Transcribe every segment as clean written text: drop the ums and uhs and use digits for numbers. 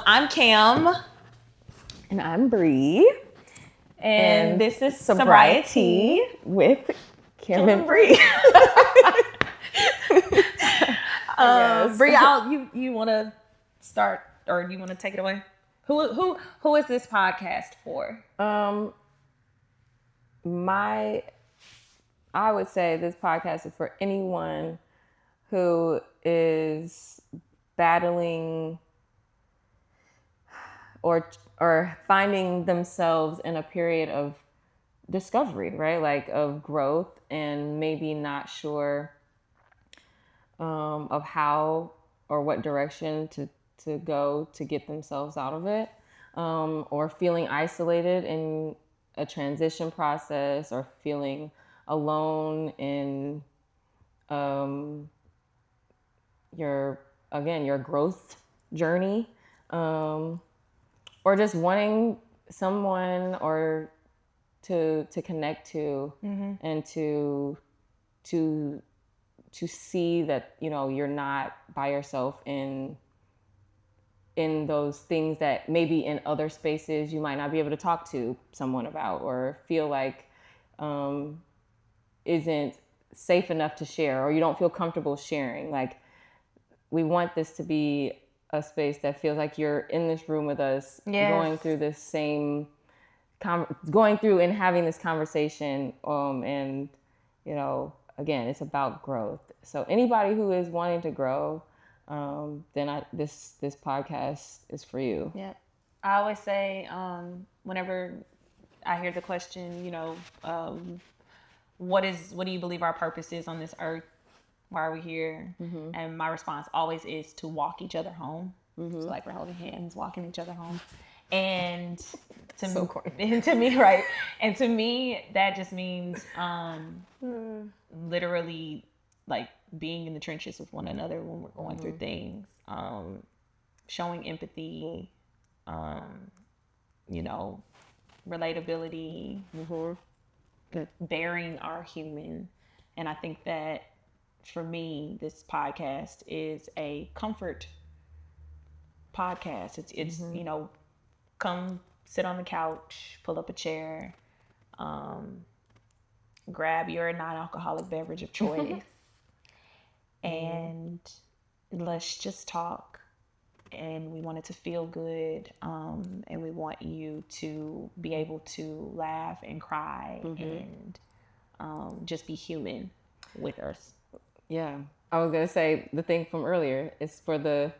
I'm Cam. And I'm Bree. And this is SobrieTEA with Cam and Bree. Bree, you want to start, or you want to take it away? Who is this podcast for? I would say this podcast is for anyone who is battling or finding themselves in a period of discovery, right? Like of growth, and maybe not sure of how or what direction to go to get themselves out of it, or feeling isolated in a transition process, or feeling alone in your growth journey, or just wanting someone or to connect to, and to see that, you know, you're not by yourself in those things that maybe in other spaces you might not be able to talk to someone about, or feel like isn't safe enough to share, or you don't feel comfortable sharing. Like, we want this to be a space that feels like you're in this room with us, going through this same going through and having this conversation, and, you know, again, it's about growth. So anybody who is wanting to grow, then this podcast is for you. Yeah, I always say, whenever I hear the question, you know, what do you believe our purpose is on this earth? Why are we here? And my response always is to walk each other home. So like, we're holding hands, walking each other home. And to me, right? And to me, that just means literally like being in the trenches with one another when we're going through things, showing empathy, you know, relatability, bearing our human. And I think that for me, this podcast is a comfort podcast. It's you know, come sit on the couch, pull up a chair, grab your non-alcoholic beverage of choice, and let's just talk. And we want it to feel good, and we want you to be able to laugh and cry, and just be human with us. Yeah, I was gonna say the thing from earlier is for the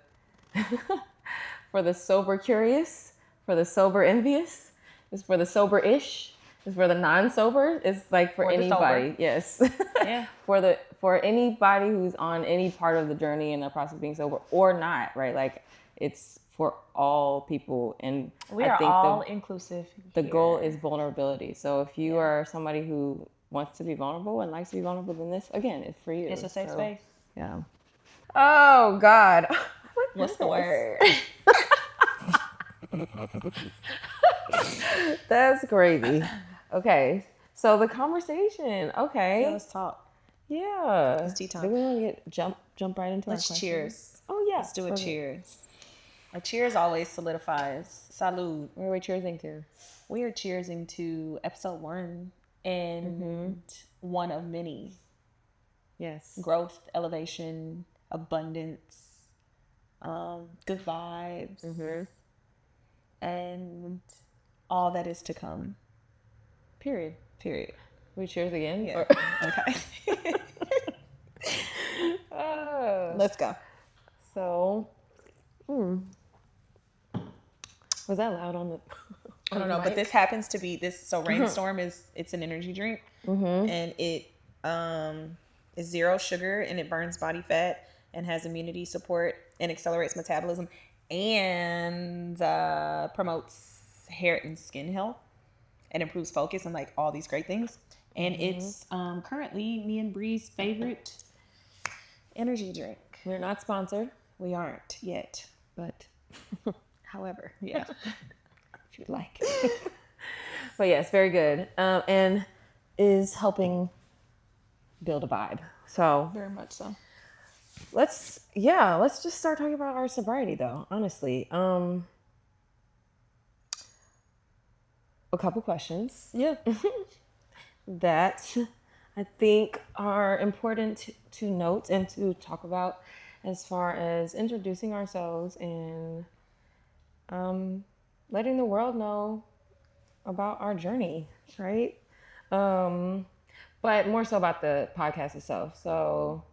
for the sober curious, for the sober envious, it's for the sober-ish, it's for the non-sober. It's like for anybody. Yes. Yeah. for anybody who's on any part of the journey in the process of being sober or not, right? Like, it's for all people, and we are all inclusive. The goal is vulnerability. So if you are somebody who wants to be vulnerable and likes to be vulnerable, then this, again, is for you. It's a safe space. Yeah. Oh God. What's the word? That's crazy. Okay. So the conversation. Okay. Yeah, let's talk. Yeah. It's tea time. Do we want to jump right into Let's our cheers. Oh yeah. Let's do a cheers. A cheers always solidifies. Salud. Where are we cheersing to? We are cheersing to episode 1 and one of many. Yes. Growth, elevation, abundance, good vibes, and all that is to come. Period. We cheers again? Yeah. Okay. Let's go. So, was that loud on the... I don't know, but this happens to be this. So Rainstorm it's an energy drink, and it is 0 sugar, and it burns body fat and has immunity support and accelerates metabolism and promotes hair and skin health and improves focus and like all these great things. And it's currently me and Bree's favorite energy drink. We're not sponsored. We aren't yet, But... however, yeah. If you'd like. But yes, very good. And is helping build a vibe. So Very much so. let's just start talking about our sobriety though, honestly. a couple questions. Yeah. That I think are important to note and to talk about as far as introducing ourselves and letting the world know about our journey, right? But more so about the podcast itself. So,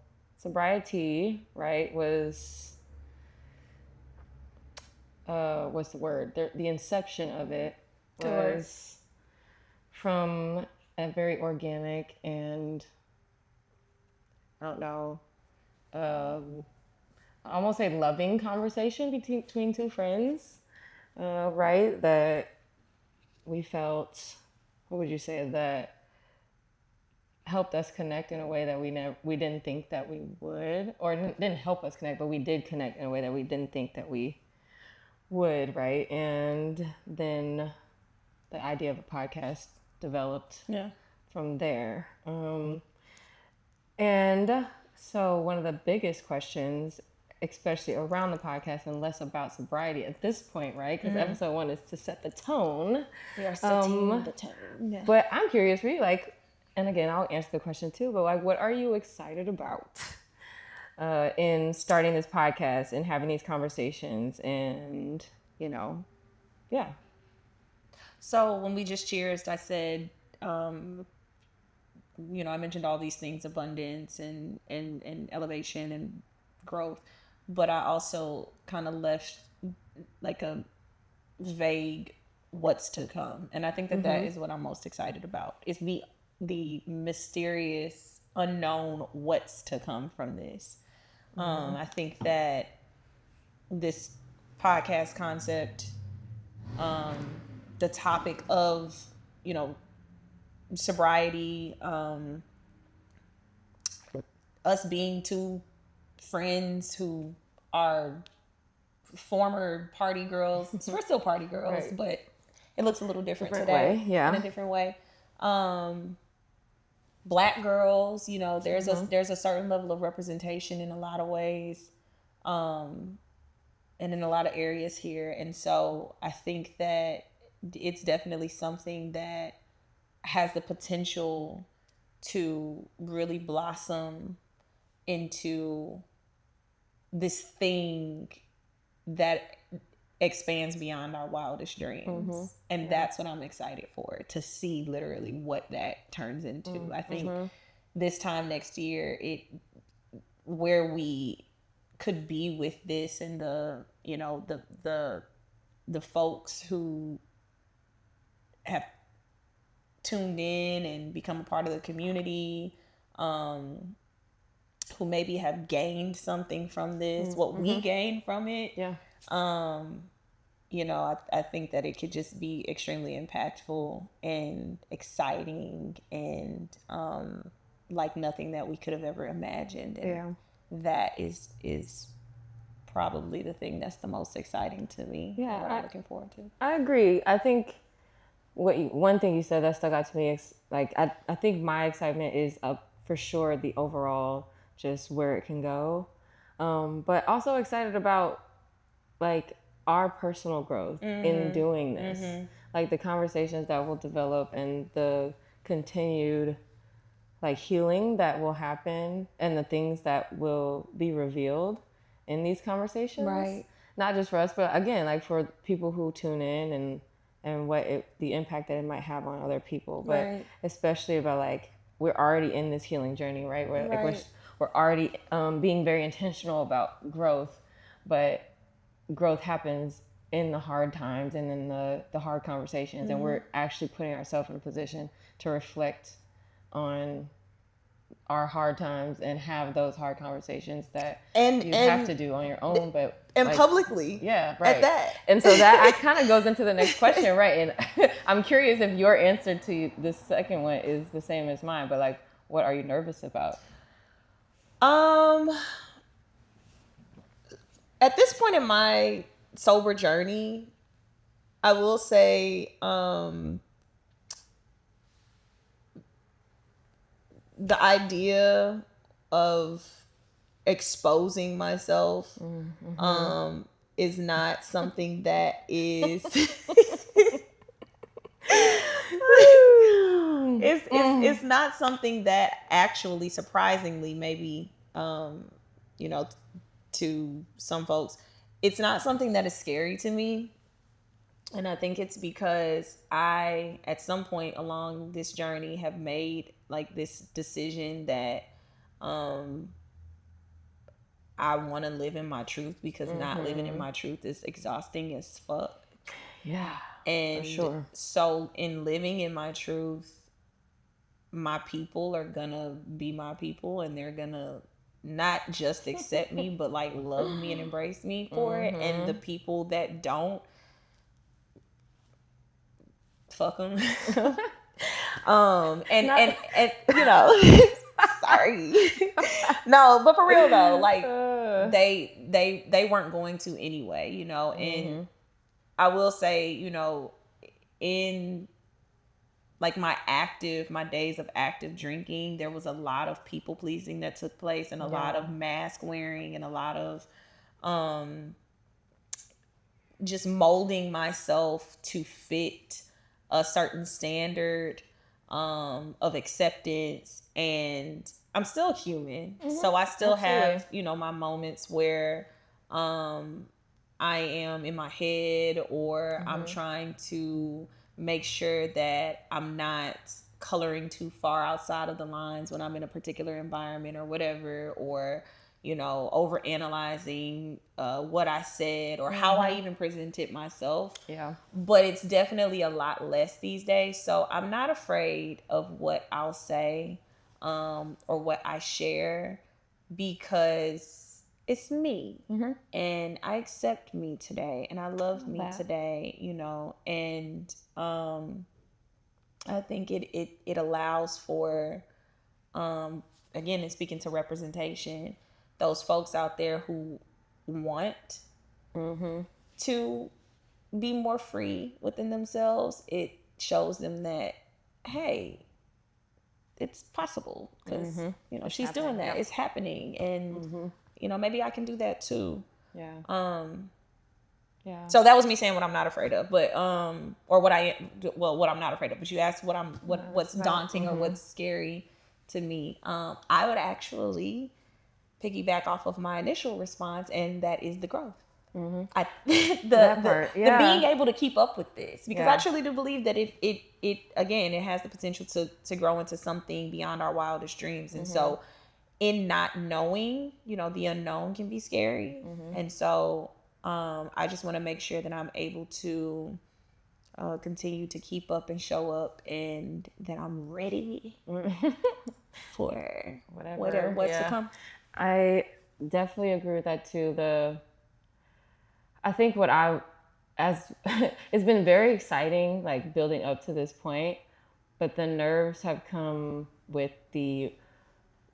SobrieTEA, right, was what's the word? The inception of it was from a very organic and I don't know, I almost say loving conversation between two friends, right? That we felt, what would you say, that helped us connect in a way that we didn't think that we would, or didn't help us connect, but we did connect in a way that we didn't think that we would, right? And then the idea of a podcast developed from there. And so one of the biggest questions, especially around the podcast and less about sobriety at this point, right? Because episode 1 is to set the tone. We are setting the tone. Yeah. But I'm curious, really, like, and again, I'll answer the question too, but like, what are you excited about in starting this podcast and having these conversations and, yeah. So when we just cheersed, I said, I mentioned all these things, abundance and elevation and growth, but I also kind of left like a vague what's to come. And I think that that is what I'm most excited about. It's the mysterious, unknown what's to come from this. I think that this podcast concept, the topic of, sobriety, us being two friends who are former party girls. We're still party girls, right. But it looks a little different today. Way, yeah. In a different way. Black girls, there's a certain level of representation in a lot of ways, and in a lot of areas here. And so I think that it's definitely something that has the potential to really blossom into this thing that expands beyond our wildest dreams. And that's what I'm excited for, to see literally what that turns into. I think this time next year, where we could be with this and the folks who have tuned in and become a part of the community, who maybe have gained something from this, what we gained from it. Yeah. I think that it could just be extremely impactful and exciting and like nothing that we could have ever imagined. And that is probably the thing that's the most exciting to me. Yeah, what I'm looking forward to. I agree. I think one thing you said that stuck out to me is like I think my excitement is for sure the overall just where it can go, but also excited about like our personal growth in doing this, like the conversations that will develop and the continued like healing that will happen and the things that will be revealed in these conversations, right? Not just for us, but again, like for people who tune in and what the impact that it might have on other people, but especially about like we're already in this healing journey, right? We're already being very intentional about growth, but growth happens in the hard times and in the hard conversations, and we're actually putting ourselves in a position to reflect on our hard times and have those hard conversations that you have to do on your own, but like, publicly, right. At that. And so that kind of goes into the next question, right? And I'm curious if your answer to the second one is the same as mine, but like, what are you nervous about? At this point in my sober journey, I will say, the idea of exposing myself is not something that is not something that actually, surprisingly, maybe, you know, to some folks, it's not something that is scary to me. And I think it's because I, at some point along this journey, have made like this decision that I want to live in my truth, because not living in my truth is exhausting as fuck. Yeah. And for sure. So in living in my truth, my people are gonna be my people, and they're gonna not just accept me, but like love me and embrace me for it. And the people that don't, fuck them. And you know, sorry. No, but for real though, like they weren't going to anyway, you know. And I will say, you know, in like my days of active drinking, there was a lot of people pleasing that took place, and a lot of mask wearing, and a lot of just molding myself to fit a certain standard of acceptance. And I'm still human, so I still have, you know, my moments where I am in my head, or I'm trying to make sure that I'm not coloring too far outside of the lines when I'm in a particular environment or whatever, or, you know, over analyzing what I said or how I even presented myself. Yeah. But it's definitely a lot less these days. So I'm not afraid of what I'll say or what I share, because it's me, and I accept me today, and I love me today, you know. And I think it allows for, again, and speaking to representation, those folks out there who want to be more free within themselves. It shows them that, hey, it's possible, because you know, she's doing that. It's happening, and you know, maybe I can do that too. Yeah. Yeah. So that was me saying what I'm not afraid of, but or what what I'm not afraid of. But you asked what's daunting or what's scary to me. I would actually piggyback off of my initial response, and that is the growth. The being able to keep up with this, because I truly do believe that it again, it has the potential to grow into something beyond our wildest dreams. And so in not knowing, you know, the unknown can be scary. And so I just want to make sure that I'm able to continue to keep up and show up, and that I'm ready for what's to come. I definitely agree with that too. I think it's been very exciting, like building up to this point, but the nerves have come with the,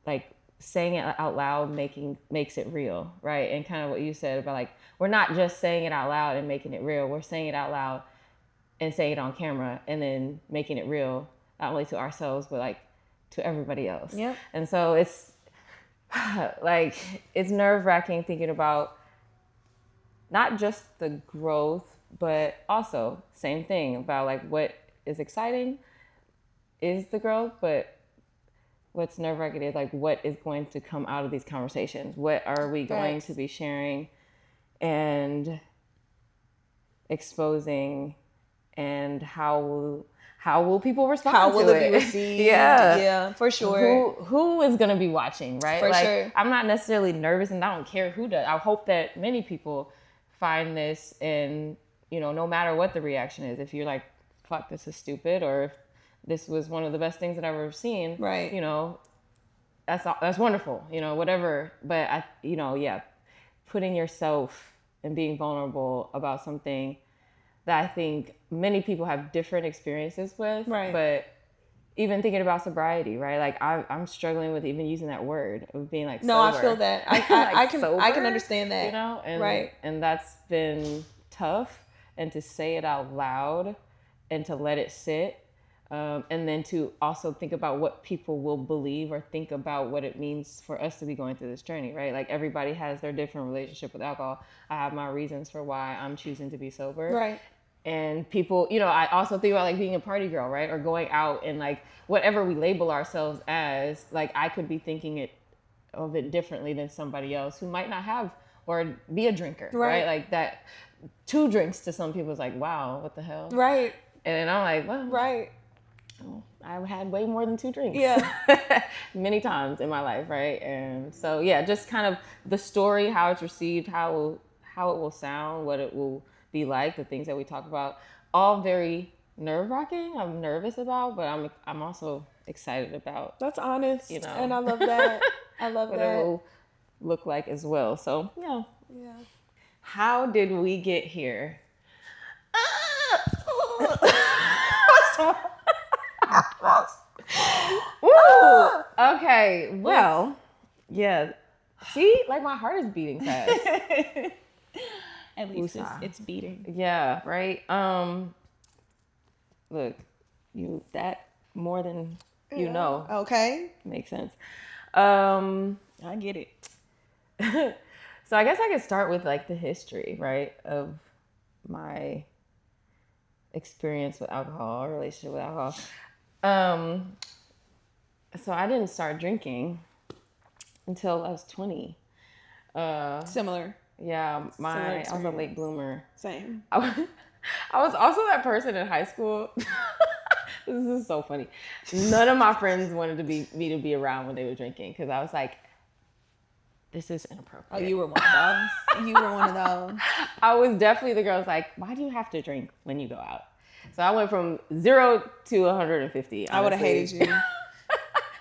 like, saying it out loud makes it real, right? And kind of what you said about, like, we're not just saying it out loud and making it real. We're saying it out loud and saying it on camera, and then making it real, not only to ourselves, but like to everybody else. Yep. And so it's like, it's nerve-wracking thinking about not just the growth, but also same thing about, like, what is exciting is the growth, but what's nerve-wracking is, like, what is going to come out of these conversations? What are we going to be sharing and exposing, and how will people respond? How will to it be received? Yeah, for sure. Who is going to be watching, right? For sure. I'm not necessarily nervous, and I don't care who does. I hope that many people find this, and, you know, no matter what the reaction is, if you're like, fuck, this is stupid, or if this was one of the best things that I've ever seen, right? You know, that's wonderful, you know, whatever. But putting yourself and being vulnerable about something that I think many people have different experiences with, right? But even thinking about sobriety, right? Like, I'm struggling with even using that word of being like, no, sober. I feel that. Like, I can understand that. You know, and, right. And that's been tough, and to say it out loud, and to let it sit, and then to also think about what people will believe, or think about what it means for us to be going through this journey, right? Like, everybody has their different relationship with alcohol. I have my reasons for why I'm choosing to be sober, right? And people, I also think about like being a party girl, right? Or going out and like whatever we label ourselves as, like I could be thinking of it differently than somebody else who might not have or be a drinker, right? Like that 2 drinks to some people is like, wow, what the hell? Right. And I'm like, well, right. I've had way more than 2 drinks. Yeah. Many times in my life, right? And so, yeah, just kind of the story, how it's received, how it will sound, what it will be like, the things that we talk about, all very nerve-wracking. I'm nervous about, but I'm also excited about. That's honest, and I love that. I love what that. it will look like as well. So, yeah. Yeah. How did we get here? Ooh, okay, well, yeah. See, like my heart is beating fast. At least it's beating. Yeah, right. Look, that more than you know. Okay. Makes sense. I get it. So I guess I could start with like the history, right, of my experience with alcohol, or relationship with alcohol. So I didn't start drinking until I was 20. Similar. Yeah, I was a late bloomer. Same. I was also that person in high school. This is so funny. None of my friends wanted me to be around when they were drinking because I was like, this is inappropriate. Oh, you were one of those. You were one of those. I was definitely the girl who's like, why do you have to drink when you go out? So I went from 0 to 150. Honestly. I would have hated you.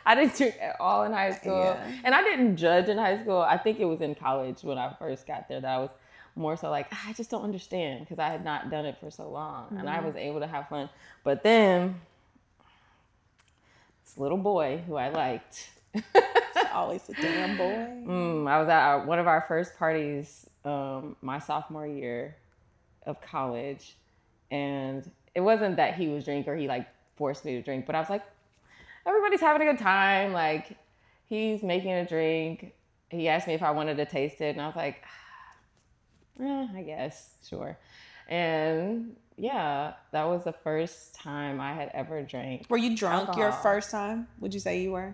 I didn't drink at all in high school. Yeah. And I didn't judge in high school. I think it was in college when I first got there that I was more so like, I just don't understand because I had not done it for so long. Mm-hmm. And I was able to have fun. But then this little boy who I liked. It's always a damn boy. I was at one of our first parties my sophomore year of college. And it wasn't that he was drinking or he like forced me to drink, but I was like, everybody's having a good time. Like, he's making a drink. He asked me if I wanted to taste it. And I was like, I guess, sure. And yeah, that was the first time I had ever drank. Were you drunk alcohol. Your first time? Would you say you were?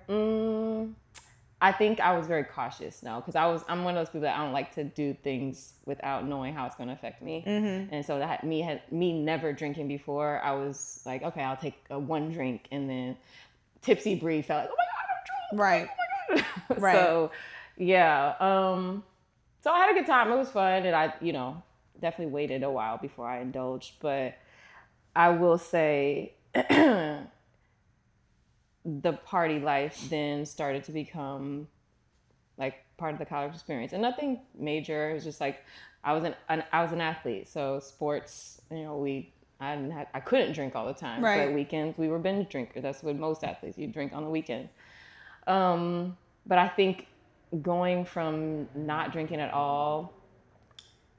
I think I was very cautious, no, because I'm one of those people that I don't like to do things without knowing how it's going to affect me. Mm-hmm. And so that me never drinking before, I was like, okay, I'll take one drink, and then tipsy Bree felt like, oh my God, I'm drunk. Right. Oh my God. Right. So yeah. So I had a good time. It was fun, and I, definitely waited a while before I indulged. But I will say, the party life then started to become like part of the college experience, and nothing major. It was just like I was an athlete, so sports. I couldn't drink all the time. Right. But weekends we were binge drinkers. That's what most athletes, you drink on the weekend. But I think going from not drinking at all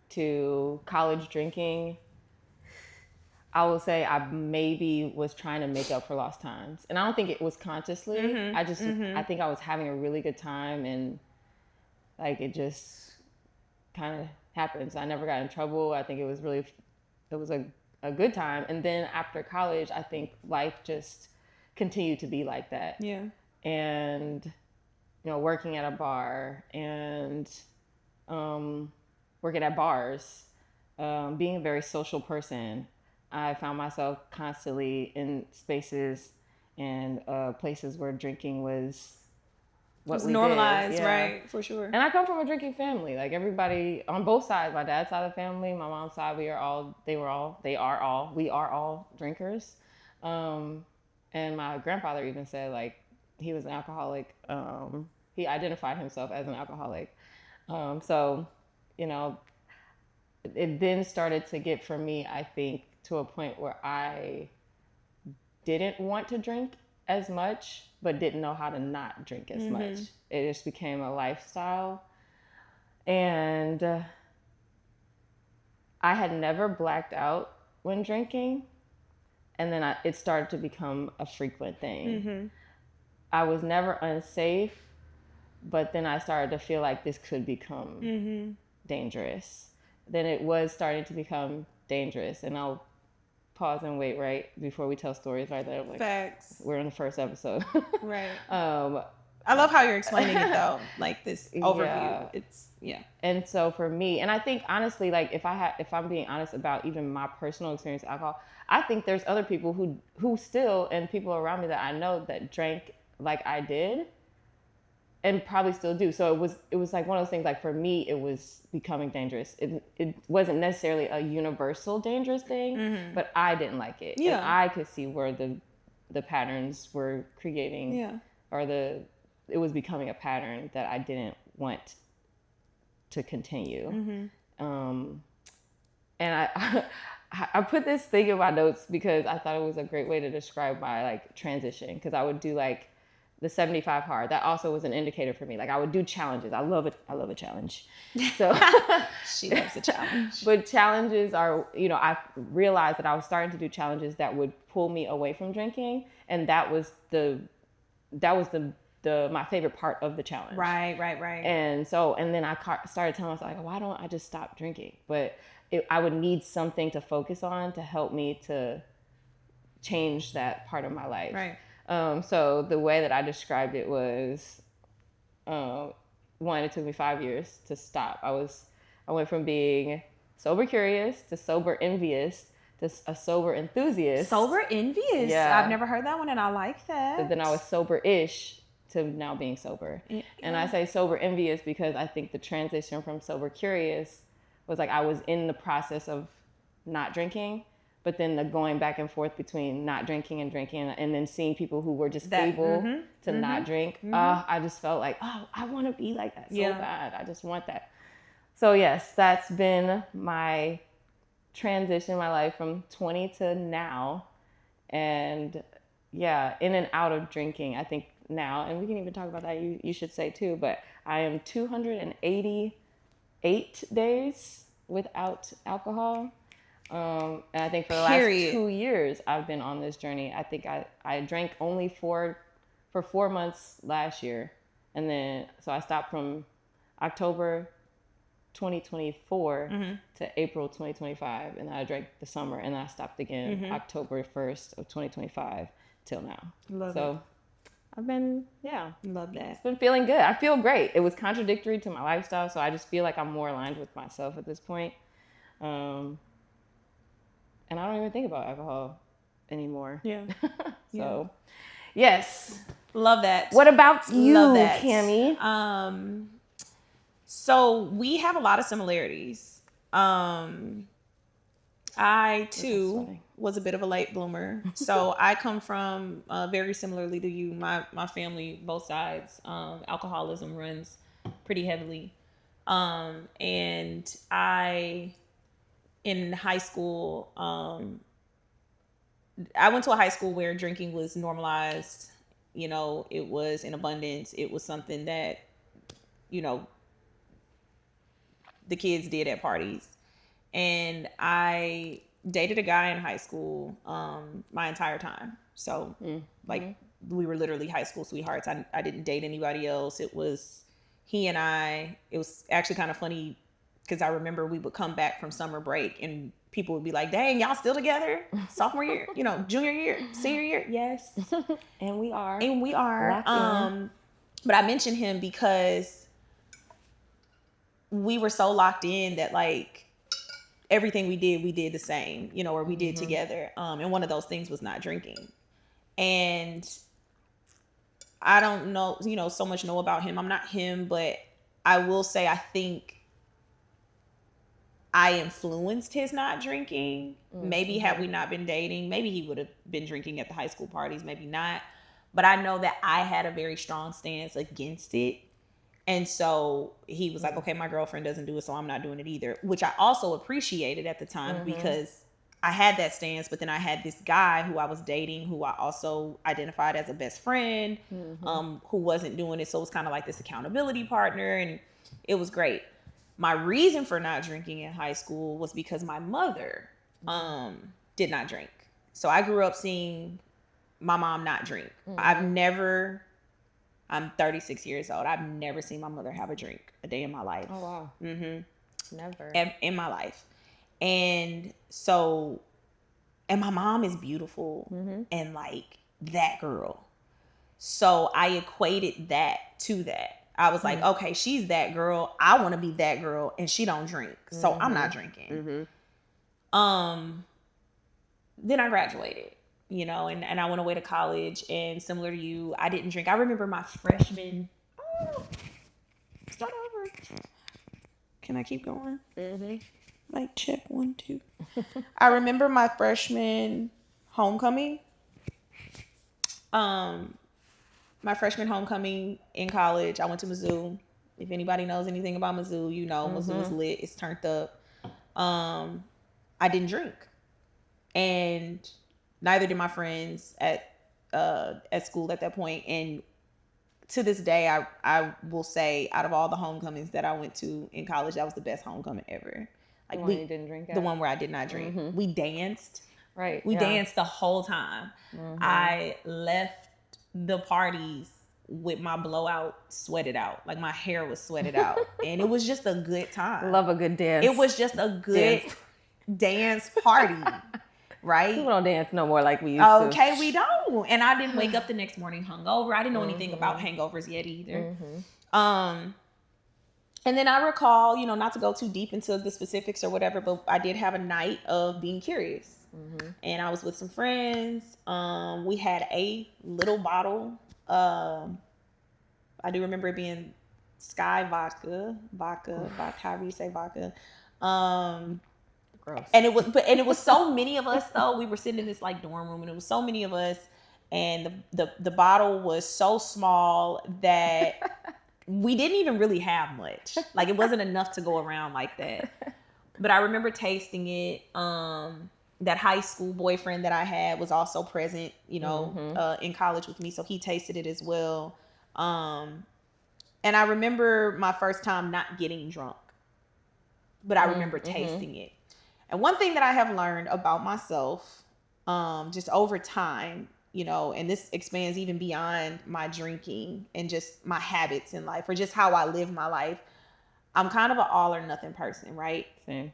to college drinking, I will say I maybe was trying to make up for lost times. And I don't think it was consciously. Mm-hmm. I think I was having a really good time, and like it just kind of happens. I never got in trouble. I think it was a good time. And then after college, I think life just continued to be like that. Yeah. And, working at a bar and working at bars, being a very social person, I found myself constantly in spaces and places where drinking was what we normalized, did. Yeah. Right? For sure. And I come from a drinking family. Like everybody on both sides, my dad's side of the family, my mom's side, we are all drinkers. And my grandfather even said like he was an alcoholic. He identified himself as an alcoholic. So, it then started to get for me, I think, to a point where I didn't want to drink as much, but didn't know how to not drink as much. It just became a lifestyle. And I had never blacked out when drinking. And then it started to become a frequent thing. Mm-hmm. I was never unsafe, but then I started to feel like this could become dangerous. Then it was starting to become dangerous. And I'll pause and wait right before we tell stories right there. Like, facts. We're in the first episode. Right. I love how you're explaining it though, like this overview. Yeah. It's And so for me, and I think honestly, like if I'm being honest about even my personal experience with alcohol, I think there's other people who still, and people around me that I know that drank like I did, and probably still do. So it was like one of those things. Like for me, it was becoming dangerous. It wasn't necessarily a universal dangerous thing, but I didn't like it. Yeah. And I could see where the patterns were creating. Yeah. Or it was becoming a pattern that I didn't want to continue. And I put this thing in my notes because I thought it was a great way to describe my like transition, because I would do like the 75 hard. That also was an indicator for me. Like I would do challenges. I love a challenge. So she loves a challenge. But challenges are, I realized that I was starting to do challenges that would pull me away from drinking, and that was my favorite part of the challenge. Right. And then I started telling myself, like, why don't I just stop drinking? But I would need something to focus on to help me to change that part of my life. Right. So the way that I described it was, one, it took me 5 years to stop. I went from being sober curious to sober envious to a sober enthusiast. Sober envious? Yeah. I've never heard that one, and I like that. But then I was sober-ish to now being sober. Yeah. And I say sober envious because I think the transition from sober curious was like I was in the process of not drinking, but then the going back and forth between not drinking and drinking, and then seeing people who were just able to not drink. I just felt like, I want to be like that so bad. I just want that. So yes, that's been my transition in my life from 20 to now. And yeah, in and out of drinking, I think now, and we can even talk about that, you should say too, but I am 288 days without alcohol. And I think for the last 2 years, I've been on this journey. I think I drank only for 4 months last year. And then, so I stopped from October 2024 to April 2025. And then I drank the summer, and then I stopped again October 1st of 2025 till now. Love it. I've been, love that. It's been feeling good. I feel great. It was contradictory to my lifestyle, so I just feel like I'm more aligned with myself at this point. And I don't even think about alcohol anymore. Yeah. So, yes. Love that. What about you, Cammie? So we have a lot of similarities. I too was a bit of a late bloomer. So I come from very similarly to you. My family, both sides, alcoholism runs pretty heavily. And in high school, I went to a high school where drinking was normalized. It was in abundance. It was something that, the kids did at parties. And I dated a guy in high school my entire time. So we were literally high school sweethearts. I didn't date anybody else. It was he and I. It was actually kind of funny because I remember we would come back from summer break and people would be like, dang, y'all still together? Sophomore year, junior year, senior year. Yes. And we are. But I mentioned him because we were so locked in that like everything we did the same, or we did together. And one of those things was not drinking. And I don't know, so much know about him. I'm not him, but I will say I think I influenced his not drinking. Maybe had we not been dating, maybe he would have been drinking at the high school parties, maybe not. But I know that I had a very strong stance against it. And so he was like, okay, my girlfriend doesn't do it, so I'm not doing it either, which I also appreciated at the time because I had that stance. But then I had this guy who I was dating who I also identified as a best friend, who wasn't doing it. So it was kind of like this accountability partner, and it was great. My reason for not drinking in high school was because my mother did not drink. So I grew up seeing my mom not drink. I'm 36 years old. I've never seen my mother have a drink a day in my life. Oh, wow. Never. In my life. And so, And my mom is beautiful and like that girl. So I equated that to that. I was like, okay, she's that girl. I want to be that girl, and she don't drink, so I'm not drinking. Then I graduated, you know, and I went away to college, and similar to you, I didn't drink. I remember my freshman. Start over. Can I keep going? Like check 1, 2. I remember my freshman homecoming. My freshman homecoming in college, I went to Mizzou. If anybody knows anything about Mizzou, you know Mizzou is lit. It's turned up. I didn't drink, and neither did my friends at school at that point. And to this day, I will say, out of all the homecomings that I went to in college, that was the best homecoming ever. Like the one you didn't drink at? The one where I did not drink. We danced. Right. We danced the whole time. I left the parties with my blowout sweated out. Like my hair was sweated out. And it was just a good time. Love a good dance. It was just a good dance party. Right? People don't dance no more like we used to. Okay, we don't. And I didn't wake up the next morning hungover. I didn't know anything about hangovers yet either. And then I recall, you know, not to go too deep into the specifics or whatever, but I did have a night of being curious. And I was with some friends. We had a little bottle. I do remember it being Sky vodka, however you say vodka. Gross. And it was so many of us though. We were sitting in this like dorm room, and it was so many of us, and the bottle was so small that we didn't even really have much. Like it wasn't enough to go around like that. But I remember tasting it. That high school boyfriend that I had was also present, you know, in college with me, so he tasted it as well. And I remember my first time not getting drunk, but I remember tasting it. And one thing that I have learned about myself, just over time, you know, and this expands even beyond my drinking and just my habits in life or just how I live my life. I'm kind of an all or nothing person, right? Same.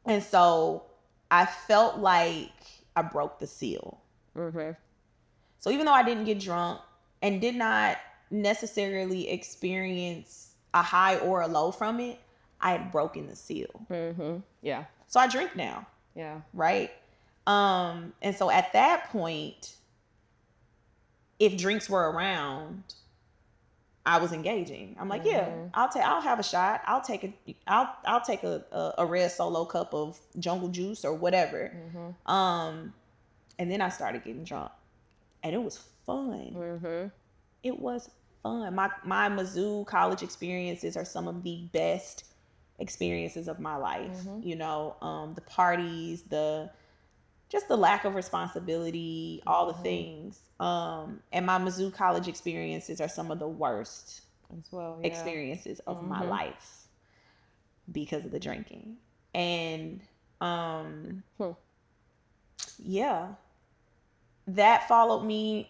And so I felt like I broke the seal. So even though I didn't get drunk and did not necessarily experience a high or a low from it, I had broken the seal. Yeah. So I drink now. Yeah. Right. And so at that point, if drinks were around, I was engaging. I'm like, yeah, I'll have a shot. I'll take a red Solo cup of jungle juice or whatever. And then I started getting drunk, and it was fun. It was fun. My Mizzou college experiences are some of the best experiences of my life. You know, the parties, just the lack of responsibility, all the things. And my Mizzou college experiences are some of the worst as well, experiences of my life because of the drinking. And yeah, that followed me.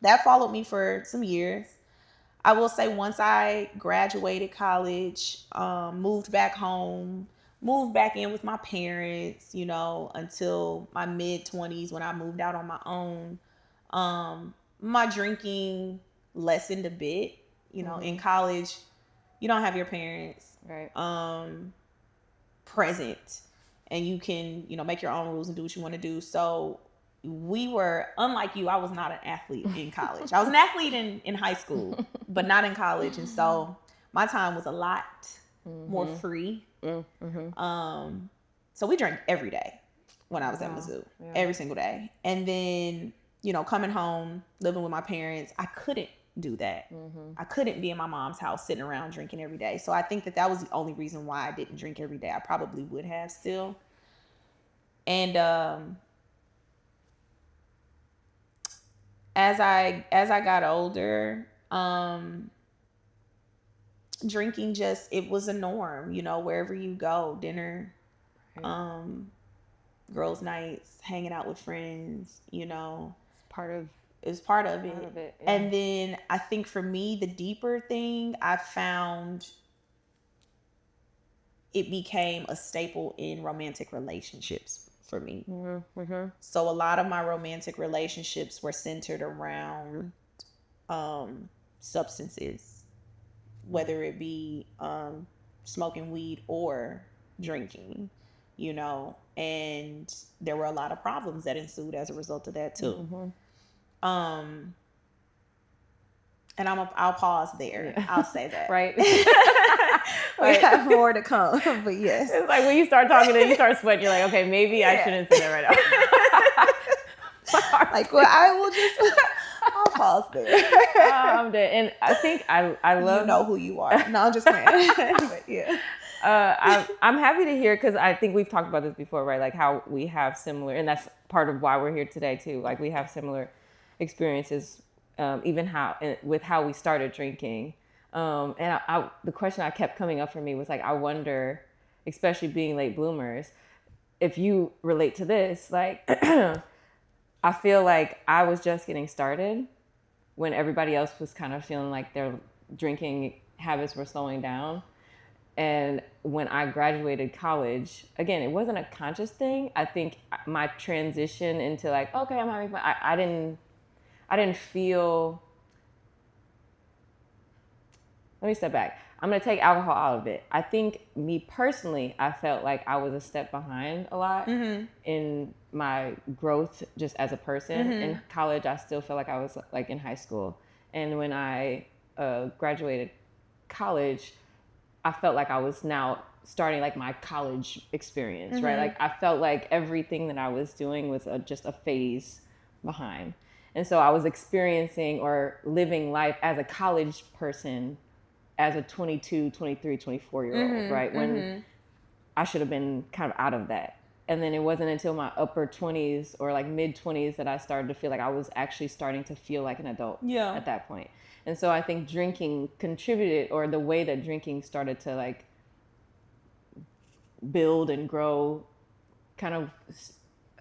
That followed me for some years. I will say once I graduated college, moved back home, moved back in with my parents, you know, until my mid-20s when I moved out on my own. My drinking lessened a bit. You know, in college, you don't have your parents present, and you can, you know, make your own rules and do what you want to do. So we were, unlike you, I was not an athlete in college. I was an athlete in high school, but not in college. And so my time was a lot more free. So we drank every day when I was at Mizzou, every single day. And then, you know, coming home, living with my parents, I couldn't do that. I couldn't be in my mom's house sitting around drinking every day. So I think that was the only reason why I didn't drink every day. I probably would have still. And as I got older, drinking it was a norm, you know, wherever you go, dinner, girls' nights, hanging out with friends, you know. It was part of it. Yeah. And then I think for me, the deeper thing, I found it became a staple in romantic relationships for me. Mm-hmm. So a lot of my romantic relationships were centered around substances, whether it be smoking weed or drinking, you know, and there were a lot of problems that ensued as a result of that too. Mm-hmm. And I'll pause there. Yeah. I'll say that. Right. We have more to come, but yes. It's like when you start talking and you start sweating, you're like, okay, maybe I shouldn't say that right now. Like, well, I will just, I'll pause there. I'm dead. And I think I love. You know who you are. No, I'm just playing. But yeah. I'm happy to hear, because I think we've talked about this before, right? Like how we have similar, and that's part of why we're here today too. Like we have similar experiences, even with how we started drinking. And the question I kept coming up for me was like, I wonder, especially being late bloomers, if you relate to this. Like, I feel like I was just getting started when everybody else was kind of feeling like their drinking habits were slowing down. And when I graduated college, again, it wasn't a conscious thing. I think my transition into like, okay, I'm having fun. I didn't feel. Let me step back. I'm going to take alcohol out of it. I think me personally, I felt like I was a step behind a lot in my growth just as a person. Mm-hmm. In college, I still felt like I was like in high school. And when I graduated college, I felt like I was now starting like my college experience, right? Like I felt like everything that I was doing was just a phase behind. And so I was experiencing or living life as a college person as a 22, 23, 24-year-old, right? When I should have been kind of out of that. And then it wasn't until my upper 20s or like mid 20s that I started to feel like I was actually starting to feel like an adult at that point. And so I think drinking contributed, or the way that drinking started to like build and grow kind of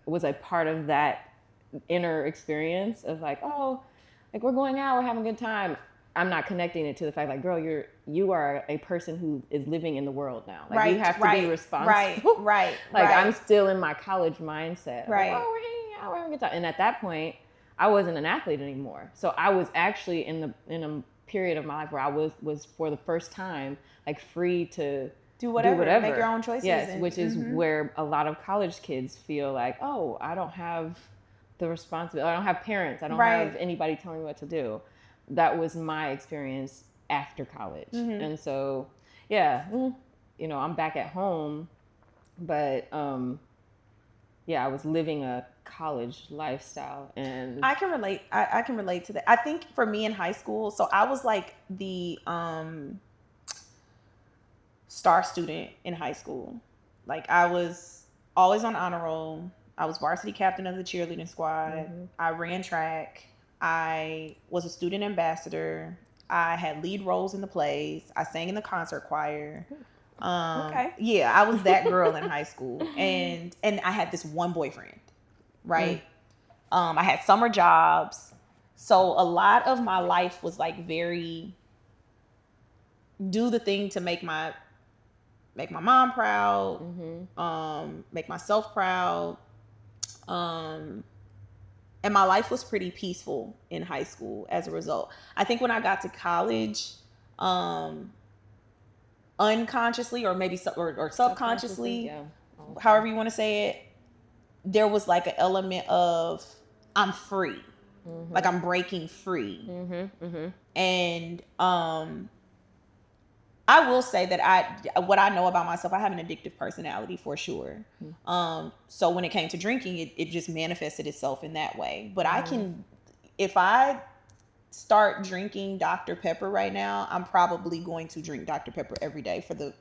was a part of that inner experience of like, oh, like we're going out, we're having a good time. I'm not connecting it to the fact like, girl, you are a person who is living in the world now. Like you have to be responsible. Right. Like I'm still in my college mindset. Right. Like, oh, we're hanging out, we're having a good time. And at that point, I wasn't an athlete anymore. So I was actually in a period of my life where I was for the first time like free to do whatever. Make your own choices. Yes, which is where a lot of college kids feel like, oh, I don't have the responsibility. I don't have parents. I don't have anybody telling me what to do. That was my experience after college. And so, yeah, you know, I'm back at home, but I was living a college lifestyle, and I can relate. I can relate to that. I think for me in high school, so I was like the star student in high school. Like I was always on honor roll. I was varsity captain of the cheerleading squad. I ran track. I was a student ambassador. I had lead roles in the plays. I sang in the concert choir. Yeah, I was that girl in high school. And I had this one boyfriend, right? I had summer jobs. So a lot of my life was like very do the thing to make my mom proud, make myself proud. And my life was pretty peaceful in high school as a result. I think when I got to college, unconsciously or maybe or subconsciously, however you want to say it, there was like an element of I'm free, like I'm breaking free. And I will say that what I know about myself, I have an addictive personality for sure. So when it came to drinking, it just manifested itself in that way. But I can, if I start drinking Dr. Pepper right now, I'm probably going to drink Dr. Pepper every day for the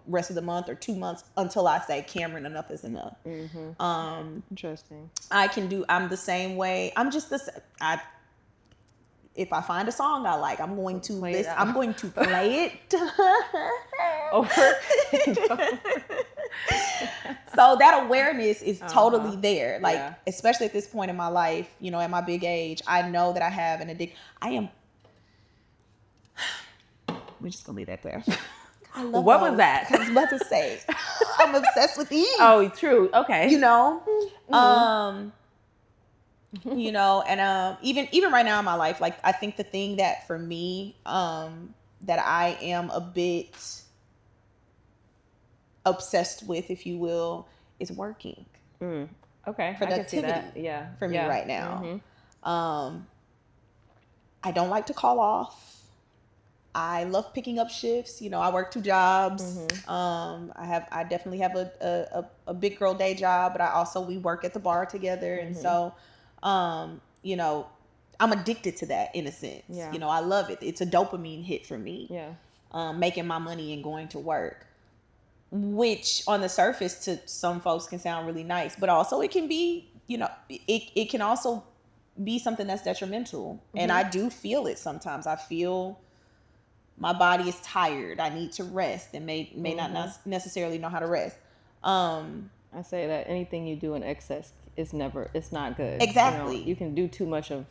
rest of the month or 2 months until I say, Cameron, enough is enough. Interesting. I'm the same way. I'm just if I find a song I like, I'm going to listen. I'm going to play it over. So that awareness is totally there. Like, especially at this point in my life, at my big age, I know that I have an addiction. We're just gonna leave that there. I love what those. was that? I was about to say, I'm obsessed with these. Oh, true. Okay. You know, you know, and even right now in my life, like I think the thing that for me, that I am a bit obsessed with, if you will, is working. Okay, Productivity. I can see that. Yeah, for me right now. I don't like to call off. I love picking up shifts. You know, I work 2 jobs. I definitely have a big girl day job, but we work at the bar together, and so, you know, I'm addicted to that in a sense. Yeah. You know, I love it. It's a dopamine hit for me. Yeah. Making my money and going to work, which on the surface to some folks can sound really nice, but also it can be, you know, it can also be something that's detrimental. And I do feel it sometimes. I feel my body is tired. I need to rest and may not necessarily know how to rest. I say that anything you do in excess it's not good. Exactly. You can do too much of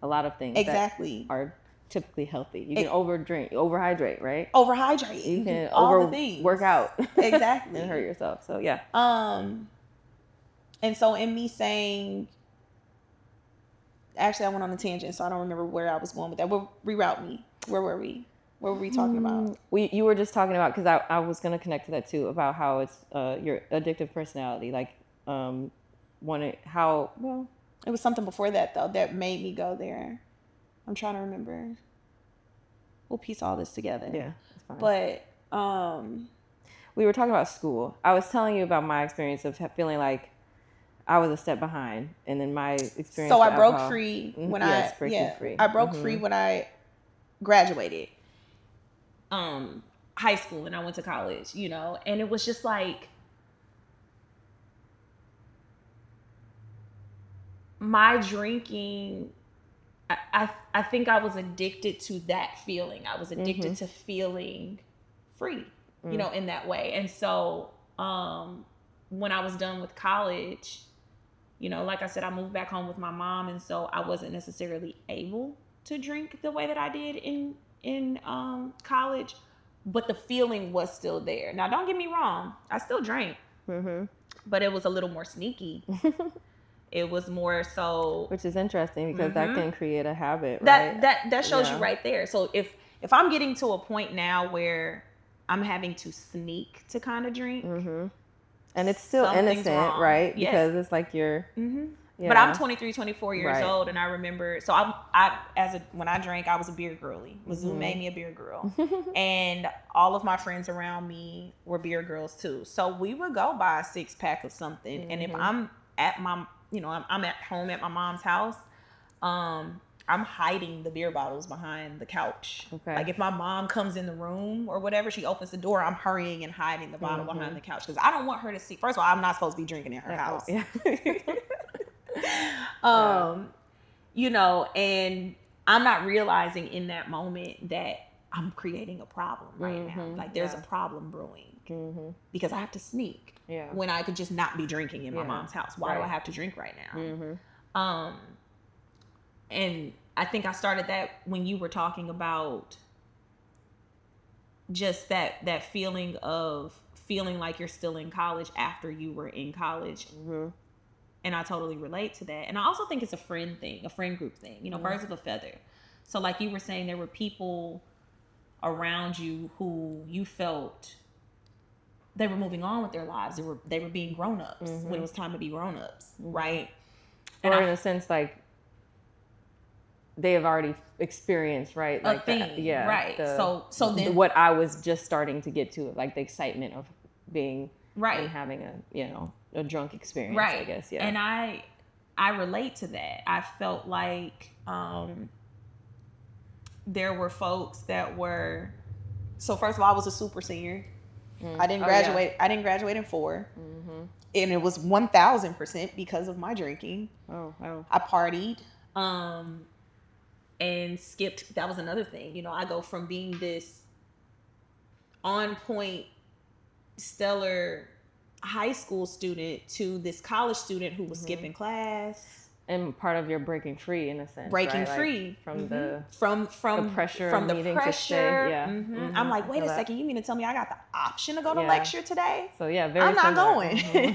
a lot of things exactly that are typically healthy. You can overhydrate, right? Overhydrate. You can all the things. Work out. Exactly. And hurt yourself. So yeah. And so in me saying, actually I went on a tangent, so I don't remember where I was going with that. Reroute me. Where were we? What were we talking about? You were just talking about, because I was going to connect to that too, about how it's your addictive personality. Like, it was something before that, though, that made me go there. I'm trying to remember. We'll piece all this together. Yeah, that's fine. But, we were talking about school. I was telling you about my experience of feeling like I was a step behind, and then my experience. So I broke free when free. I broke free when I graduated high school, and I went to college, you know, and it was just like my drinking, I think I was addicted to that feeling. I was addicted to feeling free, you know, in that way. And so when I was done with college, you know, like I said, I moved back home with my mom, and so I wasn't necessarily able to drink the way that I did in college, but the feeling was still there. Now, don't get me wrong, I still drank, but it was a little more sneaky. It was more so, which is interesting because that can create a habit, right? That shows you right there. So if I'm getting to a point now where I'm having to sneak to kind of drink, and it's still innocent, wrong. Right? Yes. Because it's like you're. Yeah. But I'm 23, 24 years old, and I remember. So when I drank, I was a beer girly. Mizzou made me a beer girl, and all of my friends around me were beer girls too. So we would go buy a 6-pack of something, and if I'm at my, you know, I'm at home at my mom's house, I'm hiding the beer bottles behind the couch. Okay. Like if my mom comes in the room or whatever, she opens the door, I'm hurrying and hiding the bottle behind the couch because I don't want her to see. First of all, I'm not supposed to be drinking in her house. Yeah. You know, and I'm not realizing in that moment that I'm creating a problem right now. Like there's a problem brewing because I have to sneak when I could just not be drinking in my mom's house. Why do I have to drink right now? And I think I started that when you were talking about just that feeling of feeling like you're still in college after you were in college. And I totally relate to that. And I also think it's a friend group thing, you know, birds of a feather. So like you were saying, there were people around you who you felt they were moving on with their lives. They were being grown-ups when it was time to be grown-ups, right? And in a sense, like they have already experienced, right? Like a thing, right? So then what I was just starting to get to, like the excitement of being and having a drunk experience, I guess. Yeah. And I relate to that. I felt like there were folks that were. So first of all, I was a super senior. I didn't graduate. I didn't graduate in 4, and it was 1,000% because of my drinking. I partied, and skipped. That was another thing. You know, I go from being this on point, stellar high school student to this college student who was skipping class. And part of your breaking free, in a sense, breaking right? free like from the from the pressure from of the needing pressure. to stay. Yeah. I'm like, I wait feel a that. second, you mean to tell me I got the option to go to Yeah. lecture today? So yeah, very I'm not similar.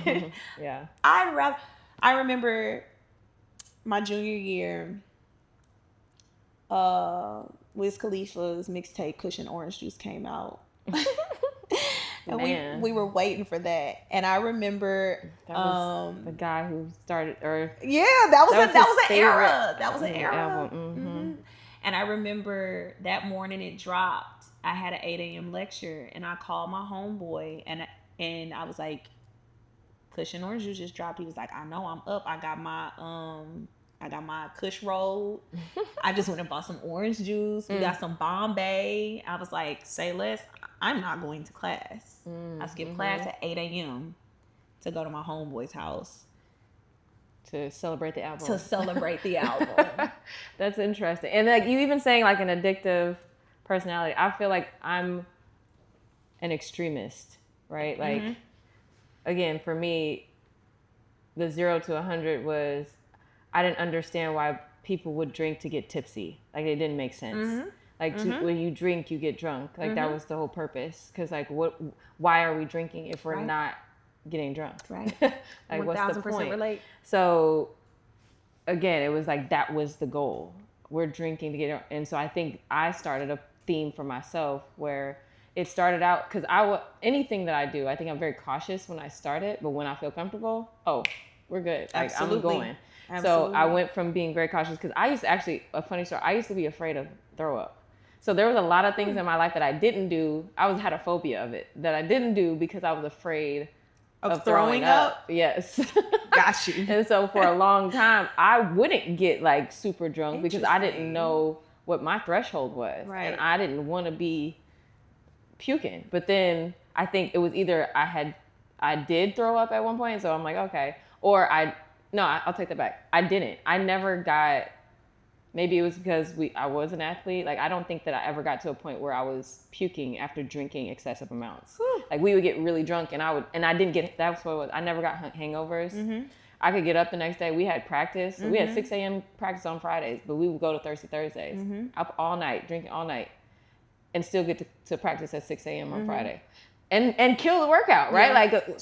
going. Yeah. I remember my junior year, Wiz Khalifa's mixtape Cushion Orange Juice came out. And we were waiting for that. And I remember that was the guy who started, or that was an era. That was an era. Album. And I remember that morning it dropped. I had an 8 a.m. lecture, and I called my homeboy, and I was like, Cushion Orange Juice just dropped. He was like, I know, I'm up. I got my Kush roll. I just went and bought some orange juice. We got some Bombay. I was like, say less. I'm not going to class. I skipped class at 8 a.m. to go to my homeboy's house. To celebrate the album. That's interesting. And like you even saying like an addictive personality, I feel like I'm an extremist, right? Like, again, for me, the 0 to 100 was, I didn't understand why people would drink to get tipsy. Like, it didn't make sense. Like, when you drink, you get drunk. Like, that was the whole purpose. Because, like, why are we drinking if we're not getting drunk? Right. Like, what's the point? Relate. So, again, it was like, that was the goal. We're drinking to get drunk. And so I think I started a theme for myself where it started out, because anything that I do, I think I'm very cautious when I start it. But when I feel comfortable, we're good. Like, Absolutely. I'm going. Absolutely. So I went from being very cautious, because I used to actually, a funny story, I used to be afraid of throw up. So there was a lot of things in my life that I didn't do. I had a phobia of it, that I didn't do because I was afraid of throwing up. Yes. Got you. And so for a long time, I wouldn't get like super drunk because I didn't know what my threshold was. Right. And I didn't want to be puking. But then I think it was either I did throw up at one point, so I'm like, okay. Or I'll take that back. I didn't. I never got, maybe it was because I was an athlete. Like, I don't think that I ever got to a point where I was puking after drinking excessive amounts. Like, we would get really drunk, and I didn't get, that's what it was. I never got hangovers. I could get up the next day. We had practice. We had 6 a.m. practice on Fridays, but we would go to Thirsty Thursdays. Up all night, drinking all night, and still get to practice at 6 a.m. on Friday. And kill the workout, right? Yeah. Like,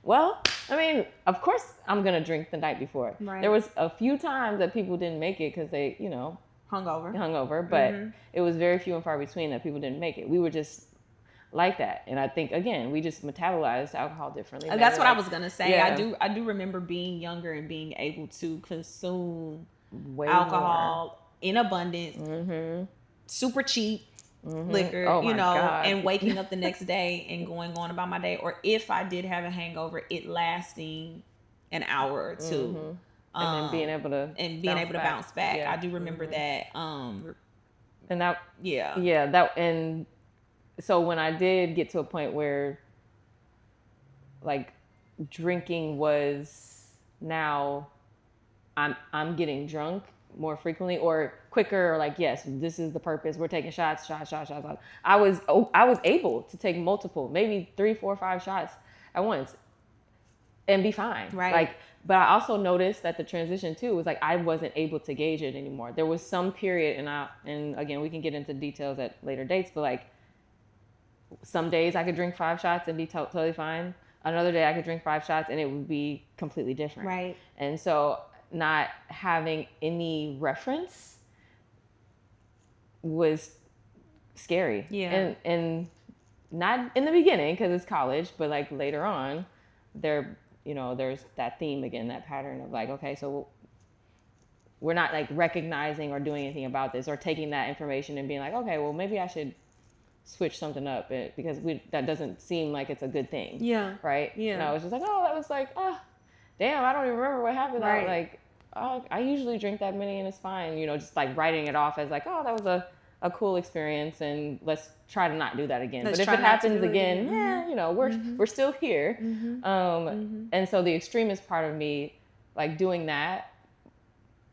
well, I mean, of course I'm going to drink the night before. Right. There was a few times that people didn't make it because they, hungover, but it was very few and far between that people didn't make it. We were just like that. And I think, again, we just metabolized alcohol differently. And that's what I was going to say. Yeah. I do remember being younger and being able to consume alcohol in abundance, super cheap. Liquor, God. And waking up the next day and going on about my day, or if I did have a hangover, it lasting an hour or two, and then being able to bounce back. Yeah. I do remember that. And that, and so when I did get to a point where, like, drinking was now, I'm getting drunk more frequently or quicker, or like, yes, this is the purpose. We're taking shots. I was able to take multiple, maybe 3, 4, 5 shots at once and be fine. Right. Like, but I also noticed that the transition too was like, I wasn't able to gauge it anymore. There was some period, and again, we can get into details at later dates, but like, some days I could drink 5 shots and be totally fine. Another day I could drink 5 shots and it would be completely different. Right. And so not having any reference was scary. Yeah. And not in the beginning because it's college, but like later on, there's that theme again, that pattern of like, okay, so we're not like recognizing or doing anything about this, or taking that information and being like, okay, well, maybe I should switch something up because that doesn't seem like it's a good thing. Yeah. Right? Yeah. And I was just like, that was like, damn, I don't even remember what happened. Right. I usually drink that many and it's fine. Just like writing it off as like, that was a cool experience and let's try to not do that again. But if it happens again, we're still here. And so the extremist part of me, like doing that,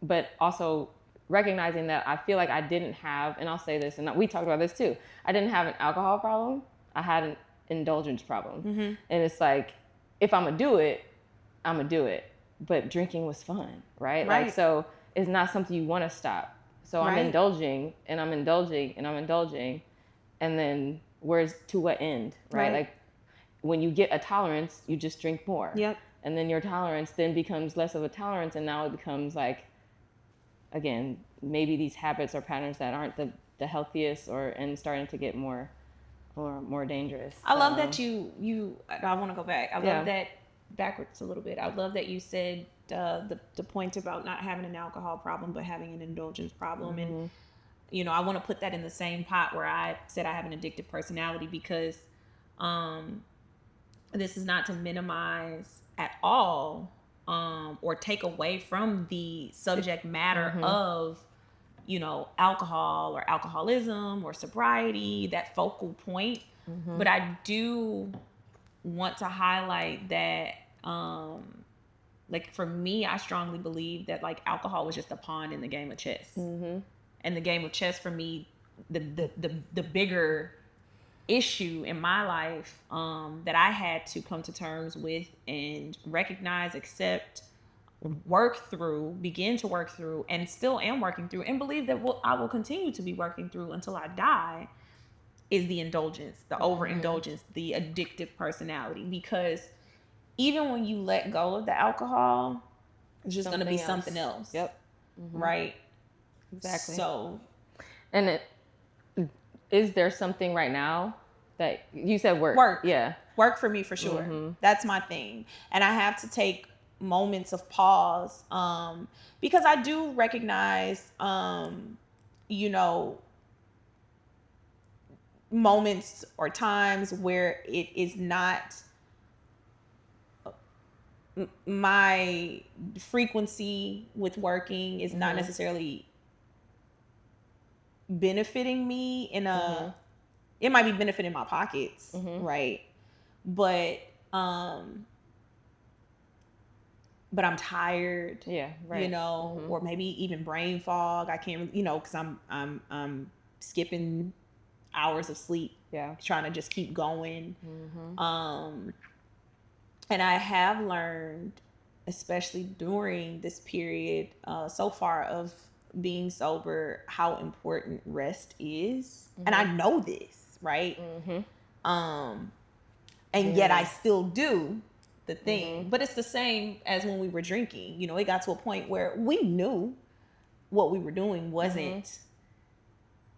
but also recognizing that I feel like I didn't have, and I'll say this, and we talked about this too, I didn't have an alcohol problem. I had an indulgence problem. And it's like, if I'm going to do it, I'm going to do it. but drinking was fun, right? Like, so it's not something you want to stop. So I'm indulging and I'm indulging and I'm indulging. And then where's to what end, right? Like when you get a tolerance, you just drink more. Yep. And then your tolerance then becomes less of a tolerance. And now it becomes like, again, maybe these habits or patterns that aren't the healthiest and starting to get more dangerous. I love that I want to go back. I love that backwards a little bit. I love that you said the point about not having an alcohol problem, but having an indulgence problem. And, I want to put that in the same pot where I said I have an addictive personality, because this is not to minimize at all or take away from the subject matter of, alcohol or alcoholism or sobriety, that focal point. But I do want to highlight that, like for me, I strongly believe that like alcohol was just a pawn in the game of chess. And the game of chess for me, the bigger issue in my life that I had to come to terms with and recognize, accept, begin to work through, and still am working through, and believe that I will continue to be working through until I die, is the indulgence, the overindulgence, the addictive personality. Because even when you let go of the alcohol, it's just going to be something else. Yep. Right? Exactly. So, and is there something right now that you said work? Work. Yeah. Work for me for sure. That's my thing. And I have to take moments of pause because I do recognize, moments or times where it is not my frequency with working is not necessarily benefiting me in a it might be benefiting my pockets, right? But I'm tired, or maybe even brain fog. I can't, because I'm skipping hours of sleep, trying to just keep going. And I have learned, especially during this period so far of being sober, how important rest is. And I know this, right? And yet I still do the thing. But it's the same as when we were drinking. It got to a point where we knew what we were doing wasn't